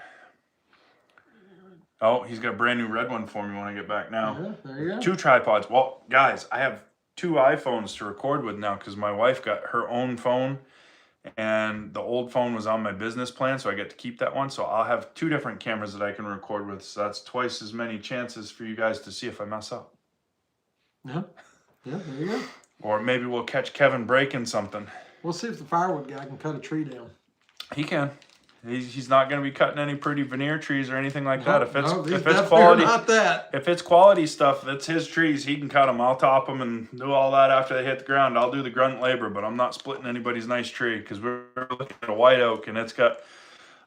S1: Oh, he's got a brand new red one for me when I get back now.
S2: Yeah, there you go.
S1: 2 tripods. Well, guys, I have 2 iPhones to record with now because my wife got her own phone and the old phone was on my business plan, so I get to keep that one. So I'll have 2 different cameras that I can record with. So that's twice as many chances for you guys to see if I mess up.
S2: Yeah, there you go.
S1: Or maybe we'll catch Kevin breaking something.
S2: We'll see if the firewood guy can cut a tree down.
S1: He can. He's not going to be cutting any pretty veneer trees or anything like that. If it's
S2: definitely
S1: quality,
S2: not that.
S1: If it's quality stuff, that's his trees. He can cut them. I'll top them and do all that after they hit the ground. I'll do the grunt labor, but I'm not splitting anybody's nice tree because we're looking at a white oak and it's got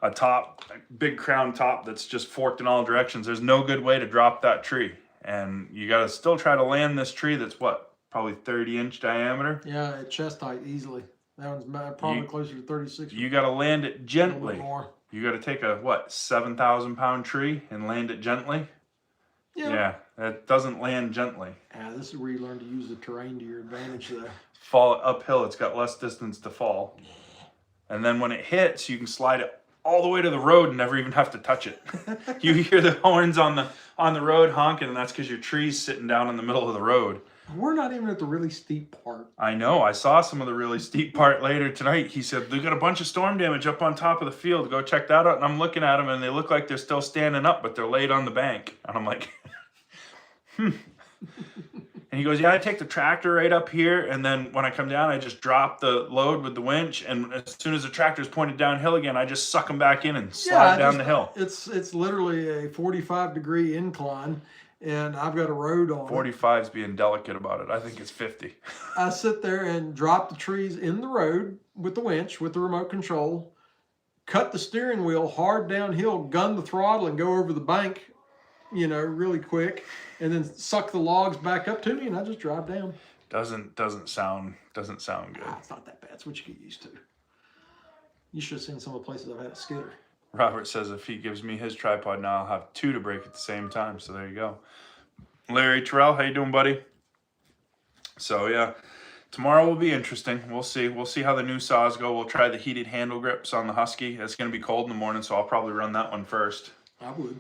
S1: a top, a big crown top that's just forked in all directions. There's no good way to drop that tree, and you got to still try to land this tree that's what, probably 30-inch diameter.
S2: Yeah, at chest height easily. That one's probably closer to 36.
S1: You got to land it gently.
S2: More.
S1: You got to take a, what, 7,000-pound tree and land it gently? Yeah, that doesn't land gently.
S2: Yeah, this is where you learn to use the terrain to your advantage there.
S1: Fall uphill, it's got less distance to fall. And then when it hits, you can slide it all the way to the road and never even have to touch it. You hear the horns on the road honking, and that's because your tree's sitting down in the middle of the road.
S2: We're not even at the really steep part.
S1: I know. I saw some of the really steep part later tonight. He said, they got a bunch of storm damage up on top of the field. Go check that out. And I'm looking at them, and they look like they're still standing up, but they're laid on the bank. And I'm like, And he goes, yeah, I take the tractor right up here, and then when I come down, I just drop the load with the winch, and as soon as the tractor's pointed downhill again, I just suck them back in and slide down the hill.
S2: It's literally a 45-degree incline. And I've got a road on
S1: 45's being delicate about it. I think it's 50.
S2: I sit there and drop the trees in the road with the winch, with the remote control, cut the steering wheel hard downhill, gun the throttle, and go over the bank, really quick, and then suck the logs back up to me, and I just drive down.
S1: Doesn't sound good.
S2: It's not that bad. It's what you get used to. You should have seen some of the places I've had a skidder.
S1: Robert says if he gives me his tripod now, I'll have 2 to break at the same time. So there you go. Larry Terrell, how you doing, buddy? So yeah, tomorrow will be interesting. We'll see. We'll see how the new saws go. We'll try the heated handle grips on the Husky. It's going to be cold in the morning, so I'll probably run that one first.
S2: I would.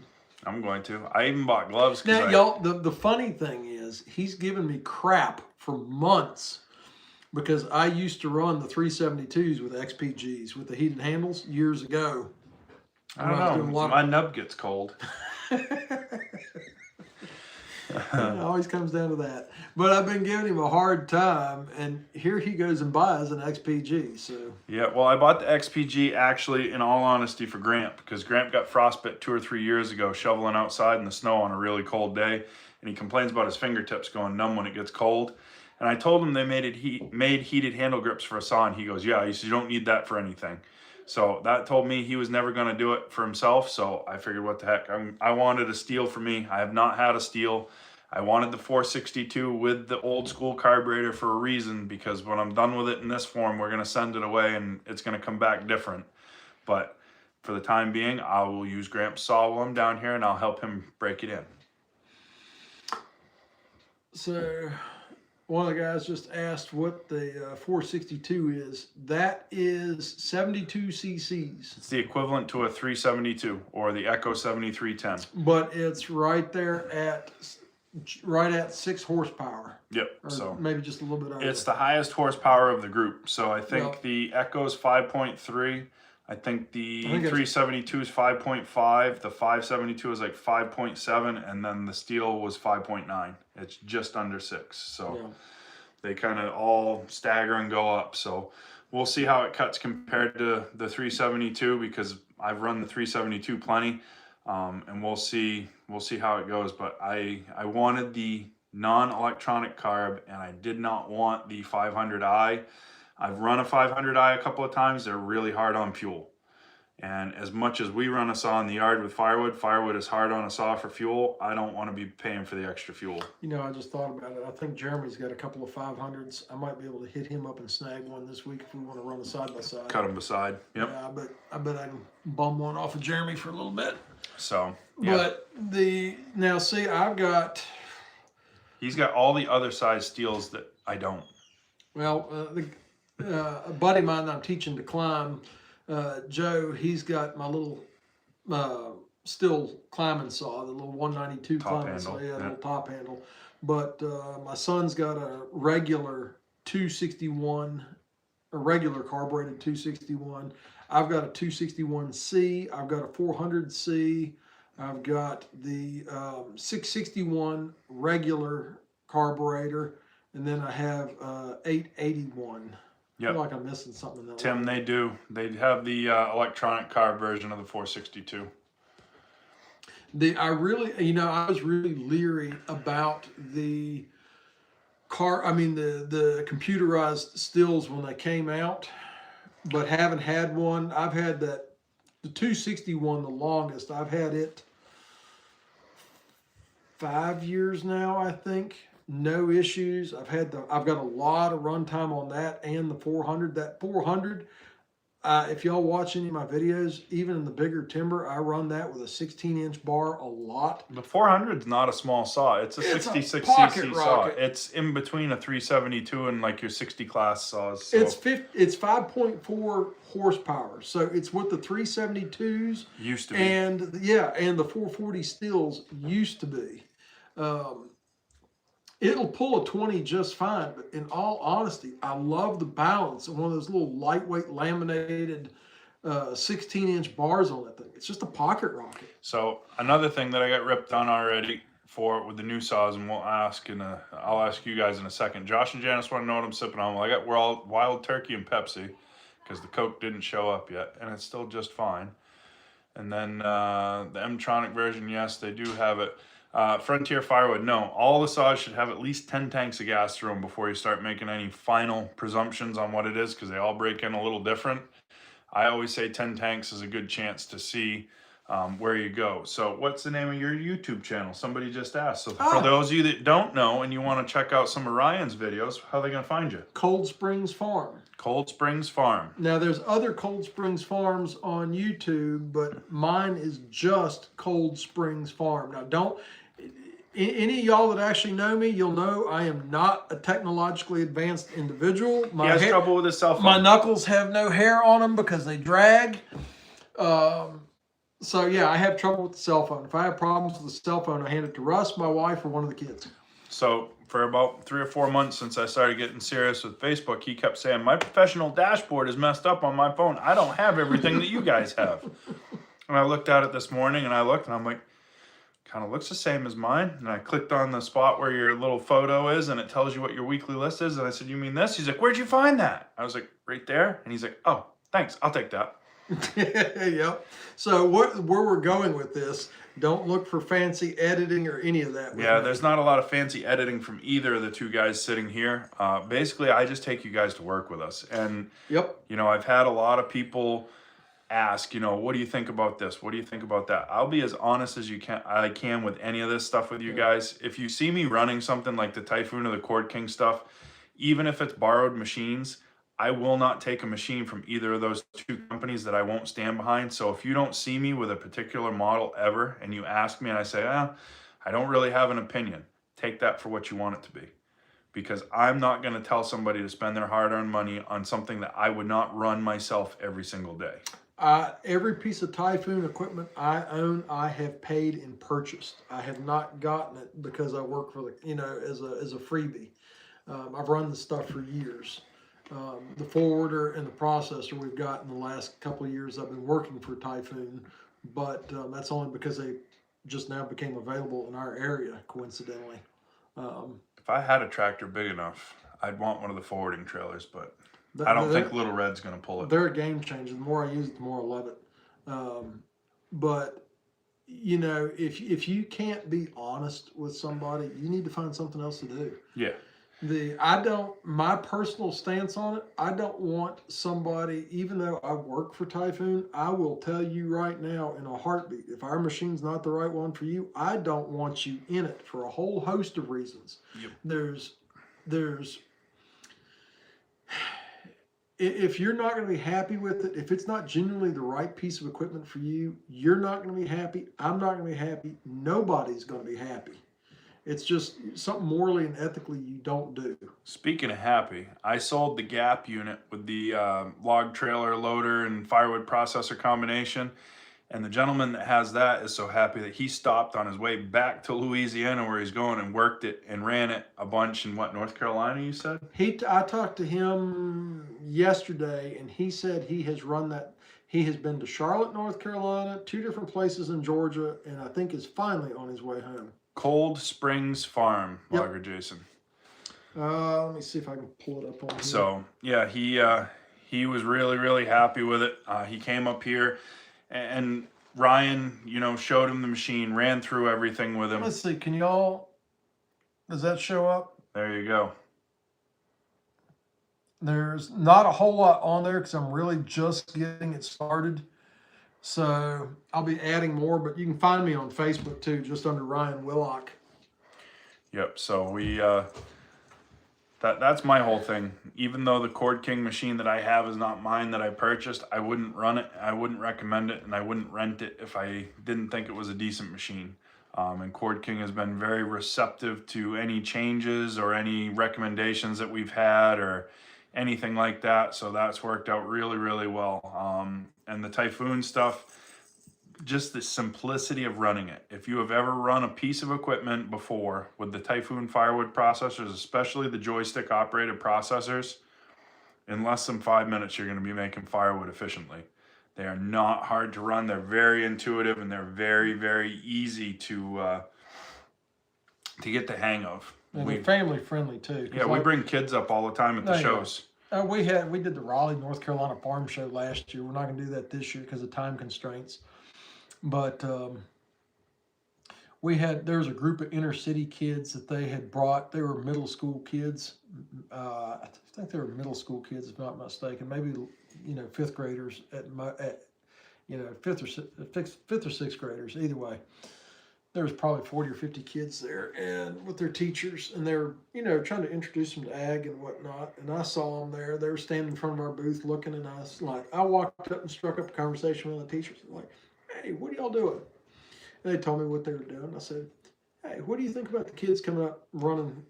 S1: I'm going to. I even bought gloves.
S2: Now, y'all, the funny thing is he's given me crap for months because I used to run the 372s with XPGs with the heated handles years ago.
S1: I don't know. My nub gets cold.
S2: It always comes down to that. But I've been giving him a hard time, and here he goes and buys an XPG. So
S1: yeah, well, I bought the XPG actually, in all honesty, for Gramp because Gramp got frostbit 2 or 3 years ago shoveling outside in the snow on a really cold day, and he complains about his fingertips going numb when it gets cold. And I told him they made heated handle grips for a saw, and he goes, yeah. He says you don't need that for anything. So that told me he was never going to do it for himself. So I figured, what the heck? I wanted a steel for me. I have not had a steel. I wanted the 462 with the old school carburetor for a reason, because when I'm done with it in this form, we're going to send it away and it's going to come back different. But for the time being, I will use Gramps' saw while I'm down here, and I'll help him break it in.
S2: So one of the guys just asked what the 462 is. That is 72 cc's.
S1: It's the equivalent to a 372 or the Echo 7310.
S2: But it's right at 6 horsepower.
S1: Yep.
S2: Or
S1: so
S2: maybe just a little bit over.
S1: it's the highest horsepower of the group. So I think
S2: Yep.
S1: the Echo's 5.3. I think the
S2: I think
S1: 372 is 5.5. The 572 is like 5.7, and then the steel was 5.9. It's just under 6. So
S2: Yeah.
S1: they kind of all stagger and go up. So we'll see how it cuts compared to the 372, because I've run the 372 plenty, and we'll see how it goes. But I wanted the non-electronic carb, and I did not want the 500i. I've run a 500i a couple of times. They're really hard on fuel. And as much as we run a saw in the yard with Firewood is hard on a saw for fuel. I don't want to be paying for the extra fuel.
S2: You know, I just thought about it. I think Jeremy's got a couple of 500s. I might be able to hit him up and snag one this week if we want to run a side-by-side.
S1: Cut them beside. Yep.
S2: Yeah, I bet I can bum one off of Jeremy for a little bit.
S1: So, yeah.
S2: But now see,
S1: He's got all the other size steels that I don't.
S2: Well, a buddy of mine that I'm teaching to climb, Joe, he's got my little still climbing saw, the little 192
S1: Top
S2: climbing saw,
S1: handle,
S2: yeah, the
S1: yeah.
S2: little top handle. But my son's got a regular 261, a regular carbureted 261. I've got a 261C. I've got a 400C. I've got the 661 regular carburetor, and then I have 881. I
S1: Yep.
S2: feel like I'm missing something. In that
S1: Tim,
S2: line.
S1: they do. They have the electronic carb version of the 462.
S2: I was really leery about the the computerized stills when they came out, but haven't had one. I've had the 261 the longest. I've had it 5 years now, I think. No issues. I've got a lot of runtime on that and the 400. That 400, if y'all watch any of my videos, even in the bigger timber, I run that with a 16-inch bar a lot.
S1: The 400 is not a small saw. It's a 66
S2: pocket
S1: cc saw.
S2: rocket.
S1: It's in between a 372 and like your 60 class saws. So
S2: It's 5.4 horsepower, so it's what the 372s
S1: used to be.
S2: and the 440 stills used to be. It'll pull a 20 just fine, but in all honesty, I love the balance of one of those little lightweight laminated 16-inch bars on that thing. It's just a pocket rocket.
S1: So another thing that I got ripped on already for with the new saws, and I'll ask you guys in a second. Josh and Janice want to know what I'm sipping on. Well, I got Wild Turkey and Pepsi because the Coke didn't show up yet, and it's still just fine. And then the M-Tronic version, yes, they do have it. Frontier Firewood, no. All the saws should have at least 10 tanks of gas through them before you start making any final presumptions on what it is, because they all break in a little different. I always say 10 tanks is a good chance to see where you go. So what's the name of your YouTube channel? Somebody just asked. So for those of you that don't know and you want to check out some of Ryan's videos, how are they going to find you?
S2: Cold Springs Farm.
S1: Cold Springs Farm.
S2: Now, there's other Cold Springs Farms on YouTube, but mine is just Cold Springs Farm. Now, any of y'all that actually know me, you'll know I am not a technologically advanced individual.
S1: He has trouble with his cell phone.
S2: My knuckles have no hair on them because they drag. So, yeah, I have trouble with the cell phone. If I have problems with the cell phone, I hand it to Russ, my wife, or one of the kids.
S1: So for about 3 or 4 months since I started getting serious with Facebook, he kept saying, my professional dashboard is messed up on my phone. I don't have everything that you guys have. And I looked at it this morning, and I'm like, kind of looks the same as mine. And I clicked on the spot where your little photo is, and it tells you what your weekly list is. And I said, you mean this? He's like, where'd you find that? I was like, right there. And he's like, oh, thanks. I'll take that.
S2: Yep. So where we're going with this, don't look for fancy editing or any of that.
S1: Yeah, there's not a lot of fancy editing from either of the two guys sitting here. Basically, I just take you guys to work with us. And,
S2: Yep.
S1: I've had a lot of people ask, what do you think about this? What do you think about that? I'll be as honest as I can with any of this stuff with you guys. If you see me running something like the Typhoon or the Cord King stuff, even if it's borrowed machines, I will not take a machine from either of those two companies that I won't stand behind. So if you don't see me with a particular model ever and you ask me and I say, I don't really have an opinion, take that for what you want it to be. because I'm not going to tell somebody to spend their hard-earned money on something that I would not run myself every single day.
S2: Every piece of Typhoon equipment I own, I have paid and purchased. I have not gotten it because I work for as a freebie. I've run the stuff for years. The forwarder and the processor we've got in the last couple of years I've been working for Typhoon, but that's only because they just now became available in our area, coincidentally.
S1: If I had a tractor big enough, I'd want one of the forwarding trailers, but I don't think Little Red's going to pull it.
S2: They're a game changer. The more I use it, the more I love it. But if you can't be honest with somebody, you need to find something else to do.
S1: Yeah.
S2: My personal stance on it, I don't want somebody, even though I work for Typhoon, I will tell you right now in a heartbeat, if our machine's not the right one for you, I don't want you in it for a whole host of reasons.
S1: Yep.
S2: If you're not going to be happy with it, if it's not genuinely the right piece of equipment for you, you're not going to be happy. I'm not going to be happy. Nobody's going to be happy. It's just something morally and ethically you don't do.
S1: Speaking of happy, I sold the Gap unit with the log trailer loader and firewood processor combination. And the gentleman that has that is so happy that he stopped on his way back to Louisiana where he's going and worked it and ran it a bunch in North Carolina, you said?
S2: I talked to him yesterday, and he said he has run that. He has been to Charlotte, North Carolina, 2 different places in Georgia, and I think is finally on his way home.
S1: Cold Springs Farm, Logger Jason.
S2: Let me see if I can pull it up on here.
S1: So, yeah, he was really, really happy with it. He came up here, and Ryan, showed him the machine, ran through everything with him.
S2: Let's see, does that show up?
S1: There you go.
S2: There's not a whole lot on there because I'm really just getting it started. So I'll be adding more, but you can find me on Facebook too, just under Ryan Willock.
S1: Yep. So that's my whole thing. Even though the Cord King machine that I have is not mine that I purchased, I wouldn't run it, I wouldn't recommend it, and I wouldn't rent it if I didn't think it was a decent machine. And Cord King has been very receptive to any changes or any recommendations that we've had or anything like that. So that's worked out really, really well. And the Typhoon stuff, just the simplicity of running it. If you have ever run a piece of equipment before with the Typhoon firewood processors, especially the joystick operated processors, in less than 5 minutes, you're going to be making firewood efficiently. They are not hard to run. They're very intuitive, and they're very, very easy to get the hang of.
S2: And they're family friendly too.
S1: Yeah, we bring kids up all the time at the shows.
S2: We did the Raleigh, North Carolina Farm Show last year. We're not going to do that this year because of time constraints. But there was a group of inner city kids that they had brought. They were middle school kids. I think they were middle school kids, if not mistaken. Maybe 5th graders fifth or sixth graders. Either way, there was probably 40 or 50 kids there, and with their teachers, and they were trying to introduce them to ag and whatnot. And I saw them there. They were standing in front of our booth looking, and I walked up and struck up a conversation with the teachers. Like, hey, what are y'all doing? And they told me what they were doing. I said, hey, what do you think about the kids coming up running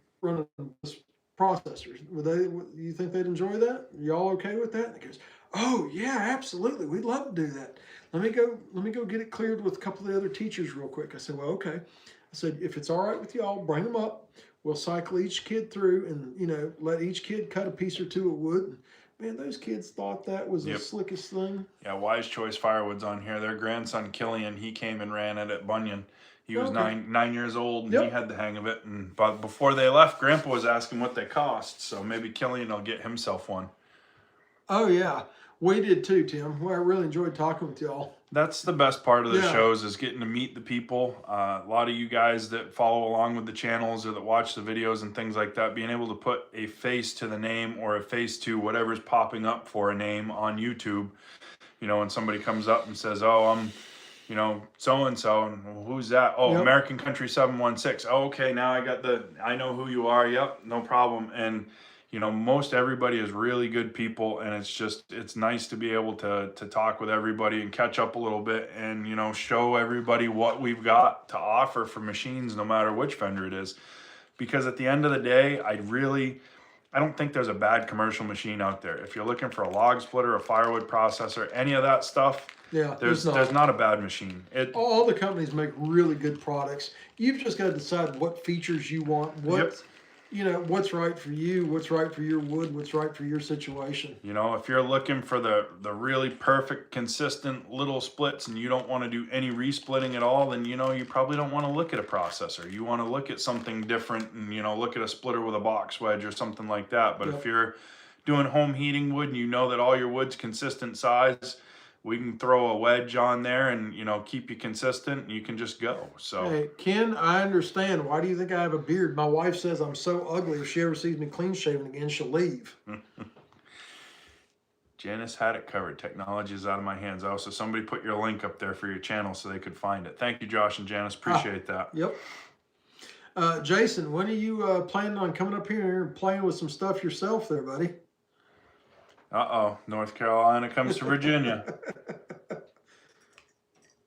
S2: this processors? You think they'd enjoy that? Are y'all okay with that? And he goes, oh yeah, absolutely. We'd love to do that. Let me go get it cleared with a couple of the other teachers real quick. I said, well, okay. I said, if it's all right with y'all, bring them up. We'll cycle each kid through and, let each kid cut a piece or two of wood. Man, those kids thought that was the slickest thing.
S1: Yeah, Wise Choice Firewood's on here. Their grandson, Killian, he came and ran it at Bunyan. He was nine years old, and he had the hang of it. But before they left, Grandpa was asking what they cost. So maybe Killian will get himself one.
S2: Oh, yeah. We did too, Tim. Well, I really enjoyed talking with y'all.
S1: That's the best part of the shows, is getting to meet the people. A lot of you guys that follow along with the channels or that watch the videos and things like that, being able to put a face to the name or a face to whatever's popping up for a name on YouTube. When somebody comes up and says, oh, I'm, so-and-so, and who's that? Oh, American Country 716. Oh, okay, now I know who you are. Yep, no problem. And most everybody is really good people, and it's nice to be able to talk with everybody and catch up a little bit and, show everybody what we've got to offer for machines, no matter which vendor it is. because at the end of the day, I don't think there's a bad commercial machine out there. If you're looking for a log splitter, a firewood processor, any of that stuff,
S2: Yeah,
S1: there's not a bad machine.
S2: All the companies make really good products. You've just got to decide what features you want, what's right for you, what's right for your wood, what's right for your situation.
S1: You know, if you're looking for the really perfect, consistent little splits and you don't want to do any resplitting at all, then, you know, you probably don't want to look at a processor. You want to look at something different and, you know, look at a splitter with a box wedge or something like that. But if you're doing home heating wood and you know that all your wood's consistent size, we can throw a wedge on there and, you know, keep you consistent and you can just go. So,
S2: hey, Ken, I understand. Why do you think I have a beard? My wife says I'm so ugly. If she ever sees me clean shaven again, she'll leave.
S1: Janice had it covered. Technology is out of my hands. Also, somebody put your link up there for your channel so they could find it. Thank you, Josh and Janice. Appreciate that.
S2: Yep. Jason, when are you planning on coming up here and playing with some stuff yourself there, buddy?
S1: Uh-oh. North Carolina comes to Virginia.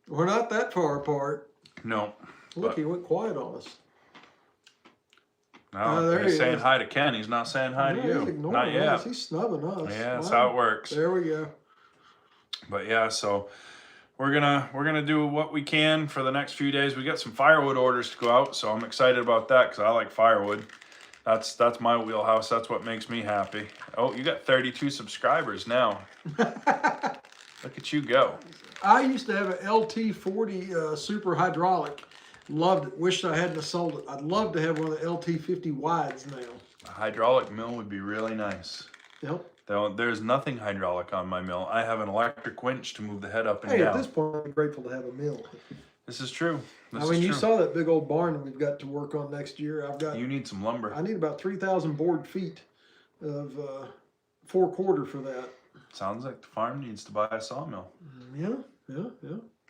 S2: We're not that far apart.
S1: No.
S2: Look, he went quiet on us.
S1: No, he's saying hi to Ken. He's not saying hi to you. Not yet.
S2: Us. He's snubbing us.
S1: Yeah, that's how it works.
S2: There we go.
S1: But yeah, so we're gonna do what we can for the next few days. We got some firewood orders to go out, so I'm excited about that because I like firewood. That's my wheelhouse. That's what makes me happy. Oh, you got 32 subscribers now. Look at you go.
S2: I used to have an LT40 super hydraulic. Loved it. Wished I hadn't have sold it. I'd love to have one of the LT50 wides now.
S1: A hydraulic mill would be really nice.
S2: Yep.
S1: Though there's nothing hydraulic on my mill. I have an electric winch to move the head up and
S2: down.
S1: Hey,
S2: at this point, I'm grateful to have a mill.
S1: This is true.
S2: You saw that big old barn that we've got to work on next year.
S1: You need some lumber.
S2: I need about 3,000 board feet of 4-quarter for that.
S1: Sounds like the farm needs to buy a sawmill.
S2: Yeah.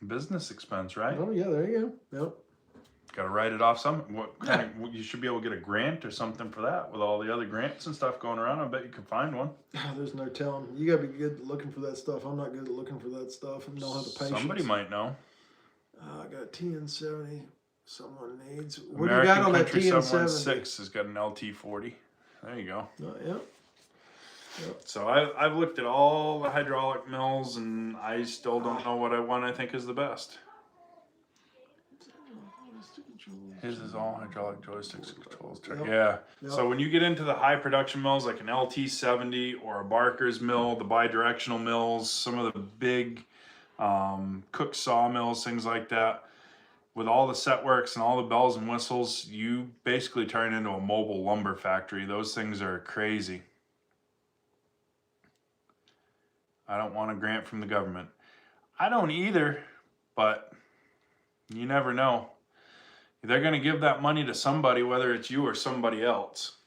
S1: Business expense, right?
S2: Oh yeah, there you go. Yep.
S1: Got to write it off some. What kind of? You should be able to get a grant or something for that. With all the other grants and stuff going around, I bet you could find one.
S2: There's no telling. You got to be good at looking for that stuff. I'm not good at looking for that stuff and don't have the patience.
S1: Somebody might know.
S2: I got TN70. Someone needs.
S1: What American do you got on Country that TN70? 716 has got an LT40. There you go.
S2: Yep.
S1: So I've looked at all the hydraulic mills and I still don't know what I think is the best. His is all hydraulic joysticks and controls. Yeah. So when you get into the high production mills like an LT70 or a Barker's mill, the bidirectional mills, some of the big Cook sawmills, things like that, with all the set works and all the bells and whistles, you basically turn into a mobile lumber factory. Those things are crazy. I don't want a grant from the government. I don't either, but you never know. They're going to give that money to somebody, whether it's you or somebody else.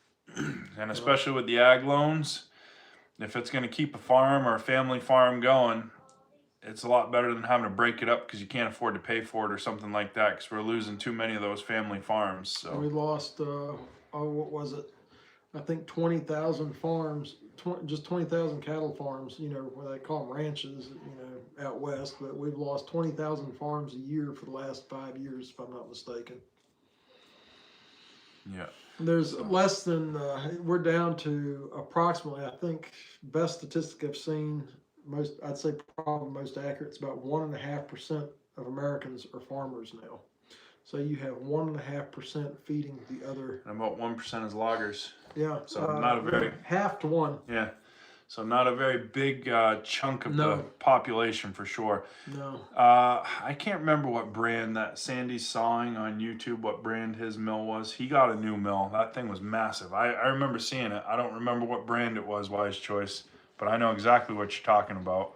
S1: And especially with the ag loans, if it's going to keep a farm or a family farm going, it's a lot better than having to break it up because you can't afford to pay for it or something like that, because we're losing too many of those family farms. So
S2: we lost, what was it? I think 20,000 farms, just 20,000 cattle farms, where they call them ranches, out west. But we've lost 20,000 farms a year for the last 5 years, if I'm not mistaken.
S1: Yeah.
S2: There's less than, we're down to approximately, I think, best statistic I've seen, I'd say probably most accurate, it's about 1.5% of Americans are farmers now. So you have 1.5% feeding the other. And
S1: about 1% is loggers.
S2: Yeah.
S1: So not a very
S2: 0.5 to 1.
S1: Yeah. So not a very big chunk of the population for sure.
S2: No.
S1: I can't remember what brand that Sandy's Sawing on YouTube, what brand his mill was. He got a new mill. That thing was massive. I remember seeing it. I don't remember what brand it was, Wise Choice, but I know exactly what you're talking about.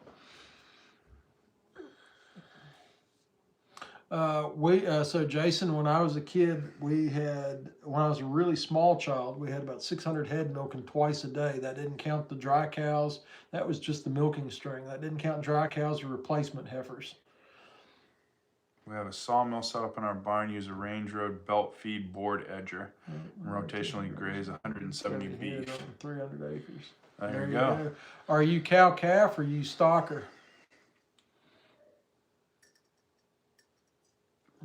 S2: So Jason, when I was a kid, when I was a really small child, we had about 600 head milking twice a day. That didn't count the dry cows. That was just the milking string. That didn't count dry cows or replacement heifers.
S1: We have a sawmill set up in our barn, use a range road belt feed board edger, and rotationally graze 170 beef.
S2: 300 acres.
S1: There you go.
S2: Are you cow calf or you stocker?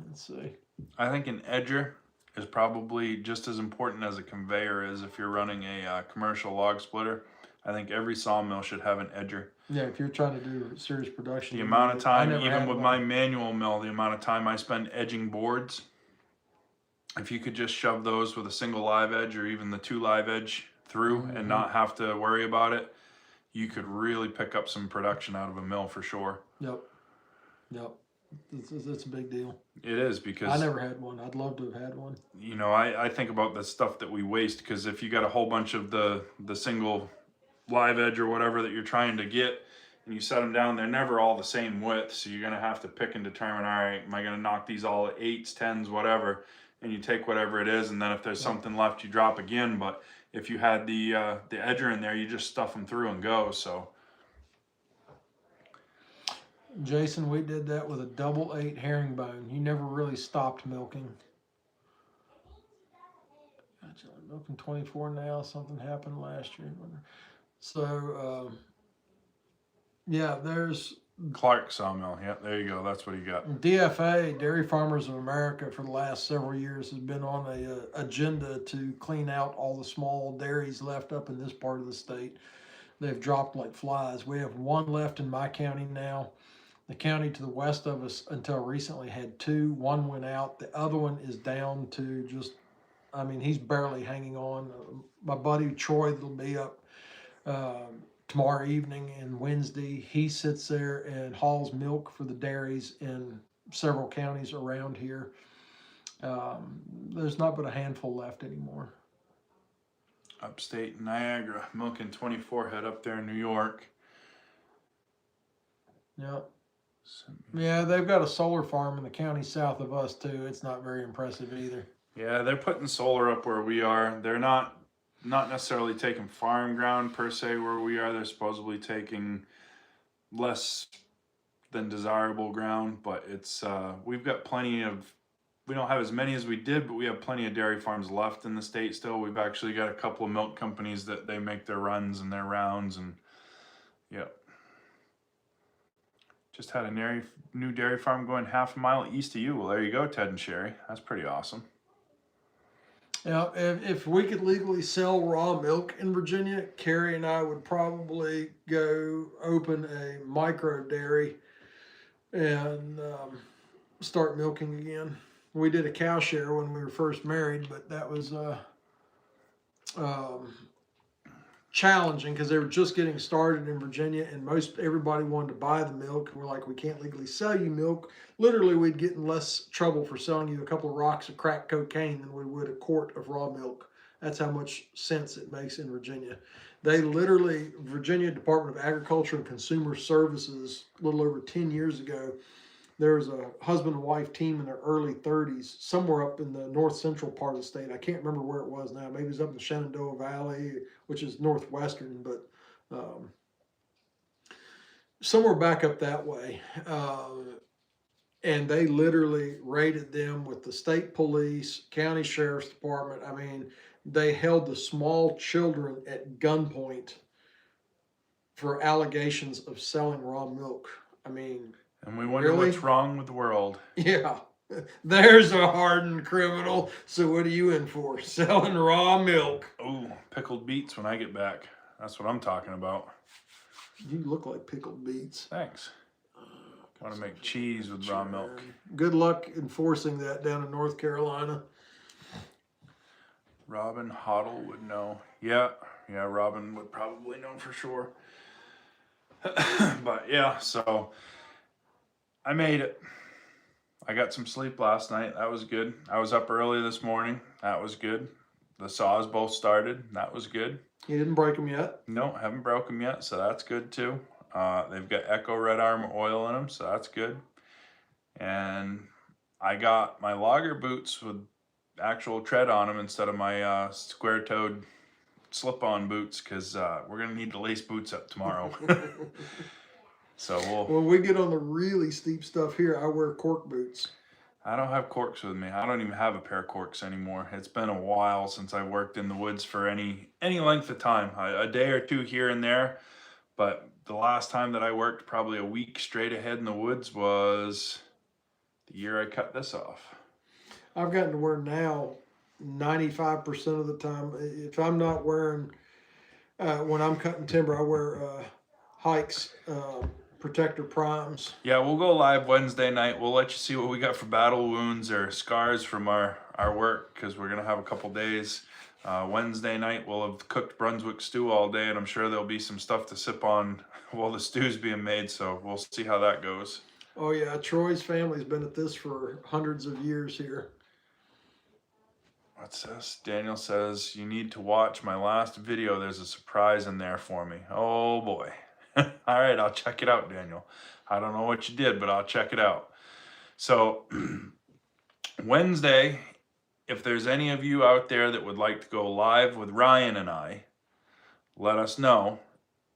S2: Let's see.
S1: I think an edger is probably just as important as a conveyor is if you're running a commercial log splitter. I think every sawmill should have an edger.
S2: Yeah, if you're trying to do serious production.
S1: The
S2: you
S1: amount
S2: need
S1: of
S2: it. I
S1: time,
S2: never
S1: even
S2: had
S1: with
S2: one.
S1: my manual mill, the amount of time I spend edging boards, if you could just shove those with a single live edge or even the 2 live edge through and not have to worry about it, you could really pick up some production out of a mill for sure.
S2: Yep. Yep. It's a big deal.
S1: It is, because
S2: I never had one. I'd love to have had one.
S1: you know, I think about the stuff that we waste, because if you got a whole bunch of the single live edge or whatever that you're trying to get and you set them down, they're never all the same width, so you're going to have to pick and determine, all right, am I going to knock these all at 8s, 10s, whatever, and you take whatever it is, and then if there's something left you drop again. But if you had the edger in there, you just stuff them through and go. So
S2: Jason, we did that with a double 8 herringbone. You never really stopped milking. Gotcha. I'm milking 24 now. Something happened last year. So, yeah, there's
S1: Clark sawmill, yeah, there you go, that's what you got.
S2: DFA, Dairy Farmers of America, for the last several years has been on a agenda to clean out all the small dairies left up in this part of the state. They've dropped like flies. We have 1 left in my county now. The county to the west of us until recently had 2. 1 went out. The other one is down to just, I mean, he's barely hanging on. My buddy Troy, that'll be up tomorrow evening and Wednesday, he sits there and hauls milk for the dairies in several counties around here. There's not but a handful left anymore.
S1: Upstate Niagara, milking 24 head up there in New York.
S2: Yep. Yeah, they've got a solar farm in the county south of us too. It's not very impressive either.
S1: Yeah, they're putting solar up where we are. They're not necessarily taking farm ground per se where we are. They're supposedly taking less than desirable ground, but it's we've got plenty of, we don't have as many as we did, but we have plenty of dairy farms left in the state still. We've actually got a couple of milk companies that they make their runs and their rounds, and yeah. Just had a new dairy farm going half a mile east of you. Well, there you go, Ted and Sherry. That's pretty awesome.
S2: Yeah, if we could legally sell raw milk in Virginia, Carrie and I would probably go open a micro dairy and start milking again. We did a cow share when we were first married, but that was challenging because they were just getting started in Virginia, and everybody wanted to buy the milk. We're like, we can't legally sell you milk. Literally, we'd get in less trouble for selling you a couple of rocks of crack cocaine than we would a quart of raw milk. That's how much sense it makes in Virginia. They literally, Virginia Department of Agriculture and Consumer Services, a little over 10 years ago, there was a husband and wife team in their early 30s, somewhere up in the north central part of the state. I can't remember where it was now. Maybe it was up in the Shenandoah Valley, which is northwestern, but somewhere back up that way. And they literally raided them with the state police, county sheriff's department. I mean, they held the small children at gunpoint for allegations of selling raw milk. I mean,
S1: and we wonder what's wrong with the world.
S2: Yeah, there's a hardened criminal. So what are you in for? Selling raw milk.
S1: Ooh, pickled beets when I get back. That's what I'm talking about.
S2: You look like pickled beets.
S1: Thanks. I want to make cheese with raw milk.
S2: Good luck enforcing that down in North Carolina.
S1: Robin Hoddle would know. Yeah, Robin would probably know for sure. But yeah, so I made it. I got some sleep last night. That was good. I was up early this morning. That was good. The saws both started. That was good.
S2: You didn't break them yet?
S1: No, haven't broke them yet, so that's good too. They've got Echo Red Armor oil in them, so that's good. And I got my logger boots with actual tread on them instead of my square-toed slip-on boots, because we're going to need to lace boots up tomorrow. So
S2: when we get on the really steep stuff here, I wear cork boots.
S1: I don't have corks with me. I don't even have a pair of corks anymore. It's been a while since I worked in the woods for any length of time. A day or two here and there, but the last time that I worked probably a week straight ahead in the woods was the year I cut this off.
S2: I've gotten to where now 95% of the time. If I'm not wearing, when I'm cutting timber, I wear Hikes protector primes.
S1: Yeah, we'll go live Wednesday night. We'll let you see what we got for battle wounds or scars from our work, because we're going to have a couple days. Wednesday night, we'll have cooked Brunswick stew all day, and I'm sure there'll be some stuff to sip on while the stew's being made, so we'll see how that goes.
S2: Oh, yeah. Troy's family's been at this for hundreds of years here.
S1: What's this? Daniel says, you need to watch my last video. There's a surprise in there for me. Oh, boy. All right, I'll check it out, Daniel. I don't know what you did, but I'll check it out. So Wednesday, if there's any of you out there that would like to go live with Ryan and I, let us know,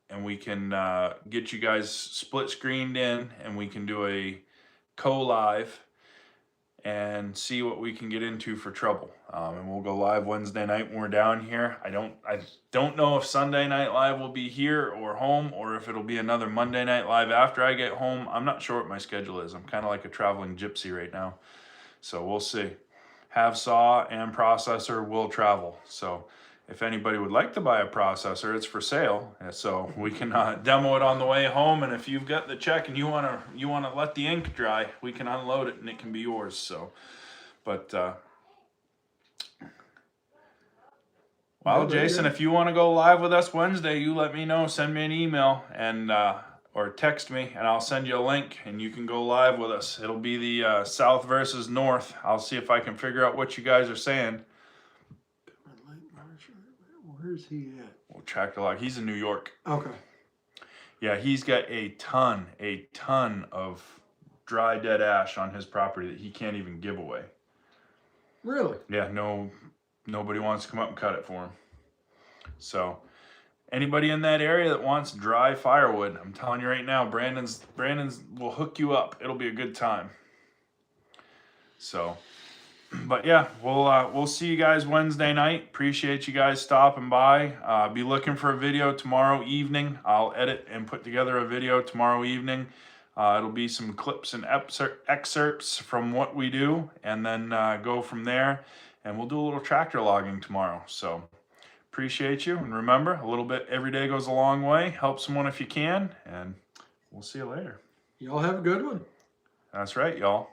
S1: and we can get you guys split screened in, and we can do a co-live and see what we can get into for trouble. And we'll go live Wednesday night when we're down here. I don't know if Sunday Night Live will be here or home, or if it'll be another Monday Night Live after I get home. I'm not sure what my schedule is. I'm kind of like a traveling gypsy right now. So we'll see. Have saw and processor will travel. So if anybody would like to buy a processor, it's for sale. So we can demo it on the way home. And if you've got the check and you wanna let the ink dry, we can unload it and it can be yours. So, but well, Jason, if you want to go live with us Wednesday, you let me know. Send me an email and or text me, and I'll send you a link, and you can go live with us. It'll be the South versus North. I'll see if I can figure out what you guys are saying.
S2: Where's he at?
S1: We'll track the log. He's in New York.
S2: Okay.
S1: Yeah, he's got a ton of dry dead ash on his property that he can't even give away.
S2: Really?
S1: Yeah, nobody wants to come up and cut it for him. So anybody in that area that wants dry firewood, I'm telling you right now, Brandon's will hook you up. It'll be a good time. So, but yeah, we'll see you guys Wednesday night. Appreciate you guys stopping by. Be looking for a video tomorrow evening. I'll edit and put together a video tomorrow evening. It'll be some clips and excerpts from what we do, and then go from there. And we'll do a little tractor logging tomorrow. So appreciate you. And remember, a little bit every day goes a long way. Help someone if you can. And we'll see you later.
S2: Y'all have a good one.
S1: That's right, y'all.